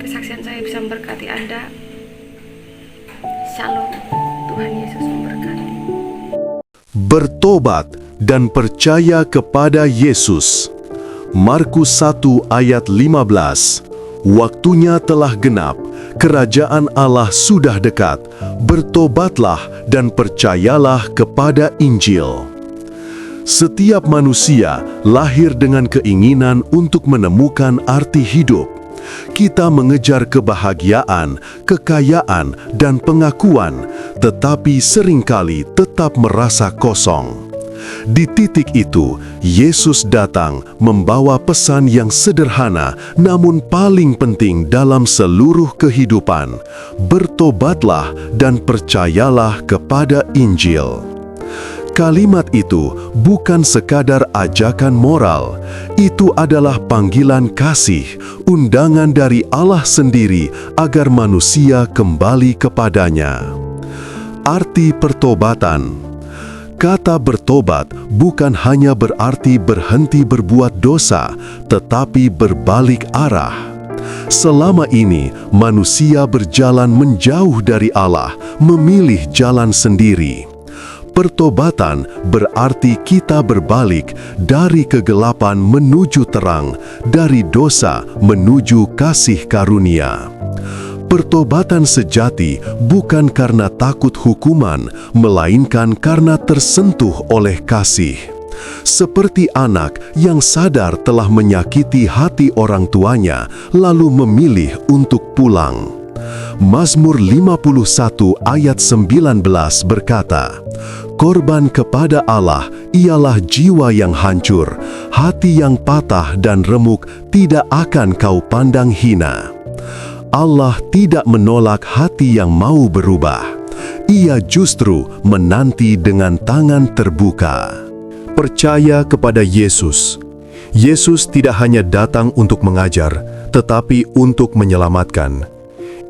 kesaksian saya bisa memberkati Anda. Shalom, Tuhan Yesus memberkati. Bertobat dan percaya kepada Yesus. Markus 1 ayat 15. Waktunya telah genap, kerajaan Allah sudah dekat. Bertobatlah dan percayalah kepada Injil. Setiap manusia lahir dengan keinginan untuk menemukan arti hidup. Kita mengejar kebahagiaan, kekayaan, dan pengakuan, tetapi seringkali tetap merasa kosong. Di titik itu, Yesus datang membawa pesan yang sederhana namun paling penting dalam seluruh kehidupan. Bertobatlah dan percayalah kepada Injil. Kalimat itu bukan sekadar ajakan moral, itu adalah panggilan kasih, undangan dari Allah sendiri agar manusia kembali kepadanya. Arti pertobatan. Kata bertobat bukan hanya berarti berhenti berbuat dosa, tetapi berbalik arah. Selama ini, manusia berjalan menjauh dari Allah, memilih jalan sendiri. Pertobatan berarti kita berbalik dari kegelapan menuju terang, dari dosa menuju kasih karunia. Pertobatan sejati bukan karena takut hukuman, melainkan karena tersentuh oleh kasih. Seperti anak yang sadar telah menyakiti hati orang tuanya, lalu memilih untuk pulang. Mazmur 51 ayat 19 berkata, "Korban kepada Allah ialah jiwa yang hancur, hati yang patah dan remuk tidak akan kau pandang hina." Allah tidak menolak hati yang mau berubah. Ia justru menanti dengan tangan terbuka. Percaya kepada Yesus. Yesus tidak hanya datang untuk mengajar, tetapi untuk menyelamatkan.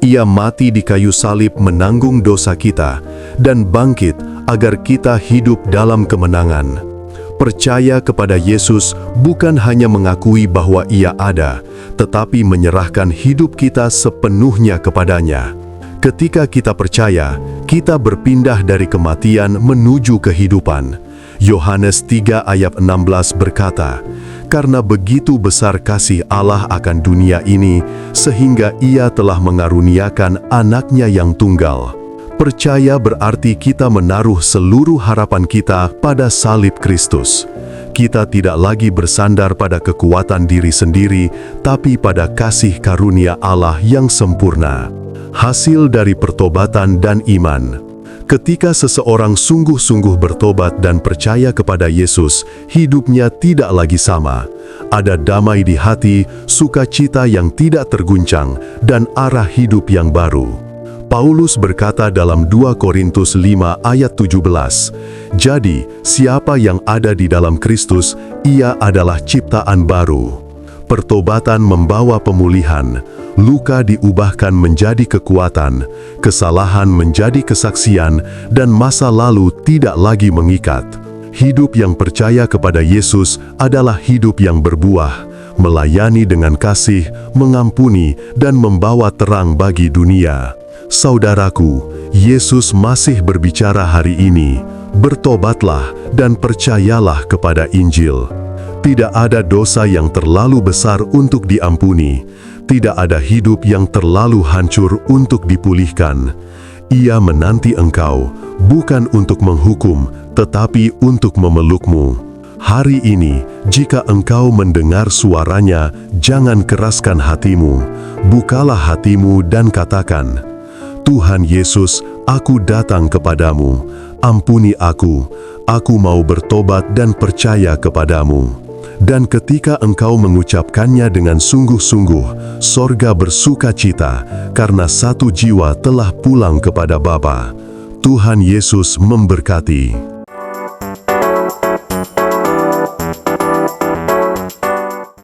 Ia mati di kayu salib menanggung dosa kita, dan bangkit agar kita hidup dalam kemenangan. Percaya kepada Yesus bukan hanya mengakui bahwa Ia ada, tetapi menyerahkan hidup kita sepenuhnya kepadanya. Ketika kita percaya, kita berpindah dari kematian menuju kehidupan. Yohanes 3 ayat 16 berkata, "Karena begitu besar kasih Allah akan dunia ini, sehingga Ia telah mengaruniakan anaknya yang tunggal." Percaya berarti kita menaruh seluruh harapan kita pada salib Kristus. kita tidak lagi bersandar pada kekuatan diri sendiri, tapi pada kasih karunia Allah yang sempurna. Hasil dari pertobatan dan iman. Ketika seseorang sungguh-sungguh bertobat dan percaya kepada Yesus, hidupnya tidak lagi sama. Ada damai di hati, sukacita yang tidak terguncang, dan arah hidup yang baru. Paulus berkata dalam 2 Korintus 5 ayat 17, "Jadi, siapa yang ada di dalam Kristus, ia adalah ciptaan baru." Pertobatan membawa pemulihan, luka diubahkan menjadi kekuatan, kesalahan menjadi kesaksian, dan masa lalu tidak lagi mengikat. Hidup yang percaya kepada Yesus adalah hidup yang berbuah, melayani dengan kasih, mengampuni, dan membawa terang bagi dunia. Saudaraku, Yesus masih berbicara hari ini. Bertobatlah dan percayalah kepada Injil. Tidak ada dosa yang terlalu besar untuk diampuni. Tidak ada hidup yang terlalu hancur untuk dipulihkan. Ia menanti engkau, bukan untuk menghukum, tetapi untuk memelukmu. Hari ini, jika engkau mendengar suaranya, jangan keraskan hatimu. Bukalah hatimu dan katakan, "Tuhan Yesus, aku datang kepadamu. Ampuni aku mau bertobat dan percaya kepadamu." Dan ketika engkau mengucapkannya dengan sungguh-sungguh, sorga bersuka cita, karena satu jiwa telah pulang kepada Bapa. Tuhan Yesus memberkati.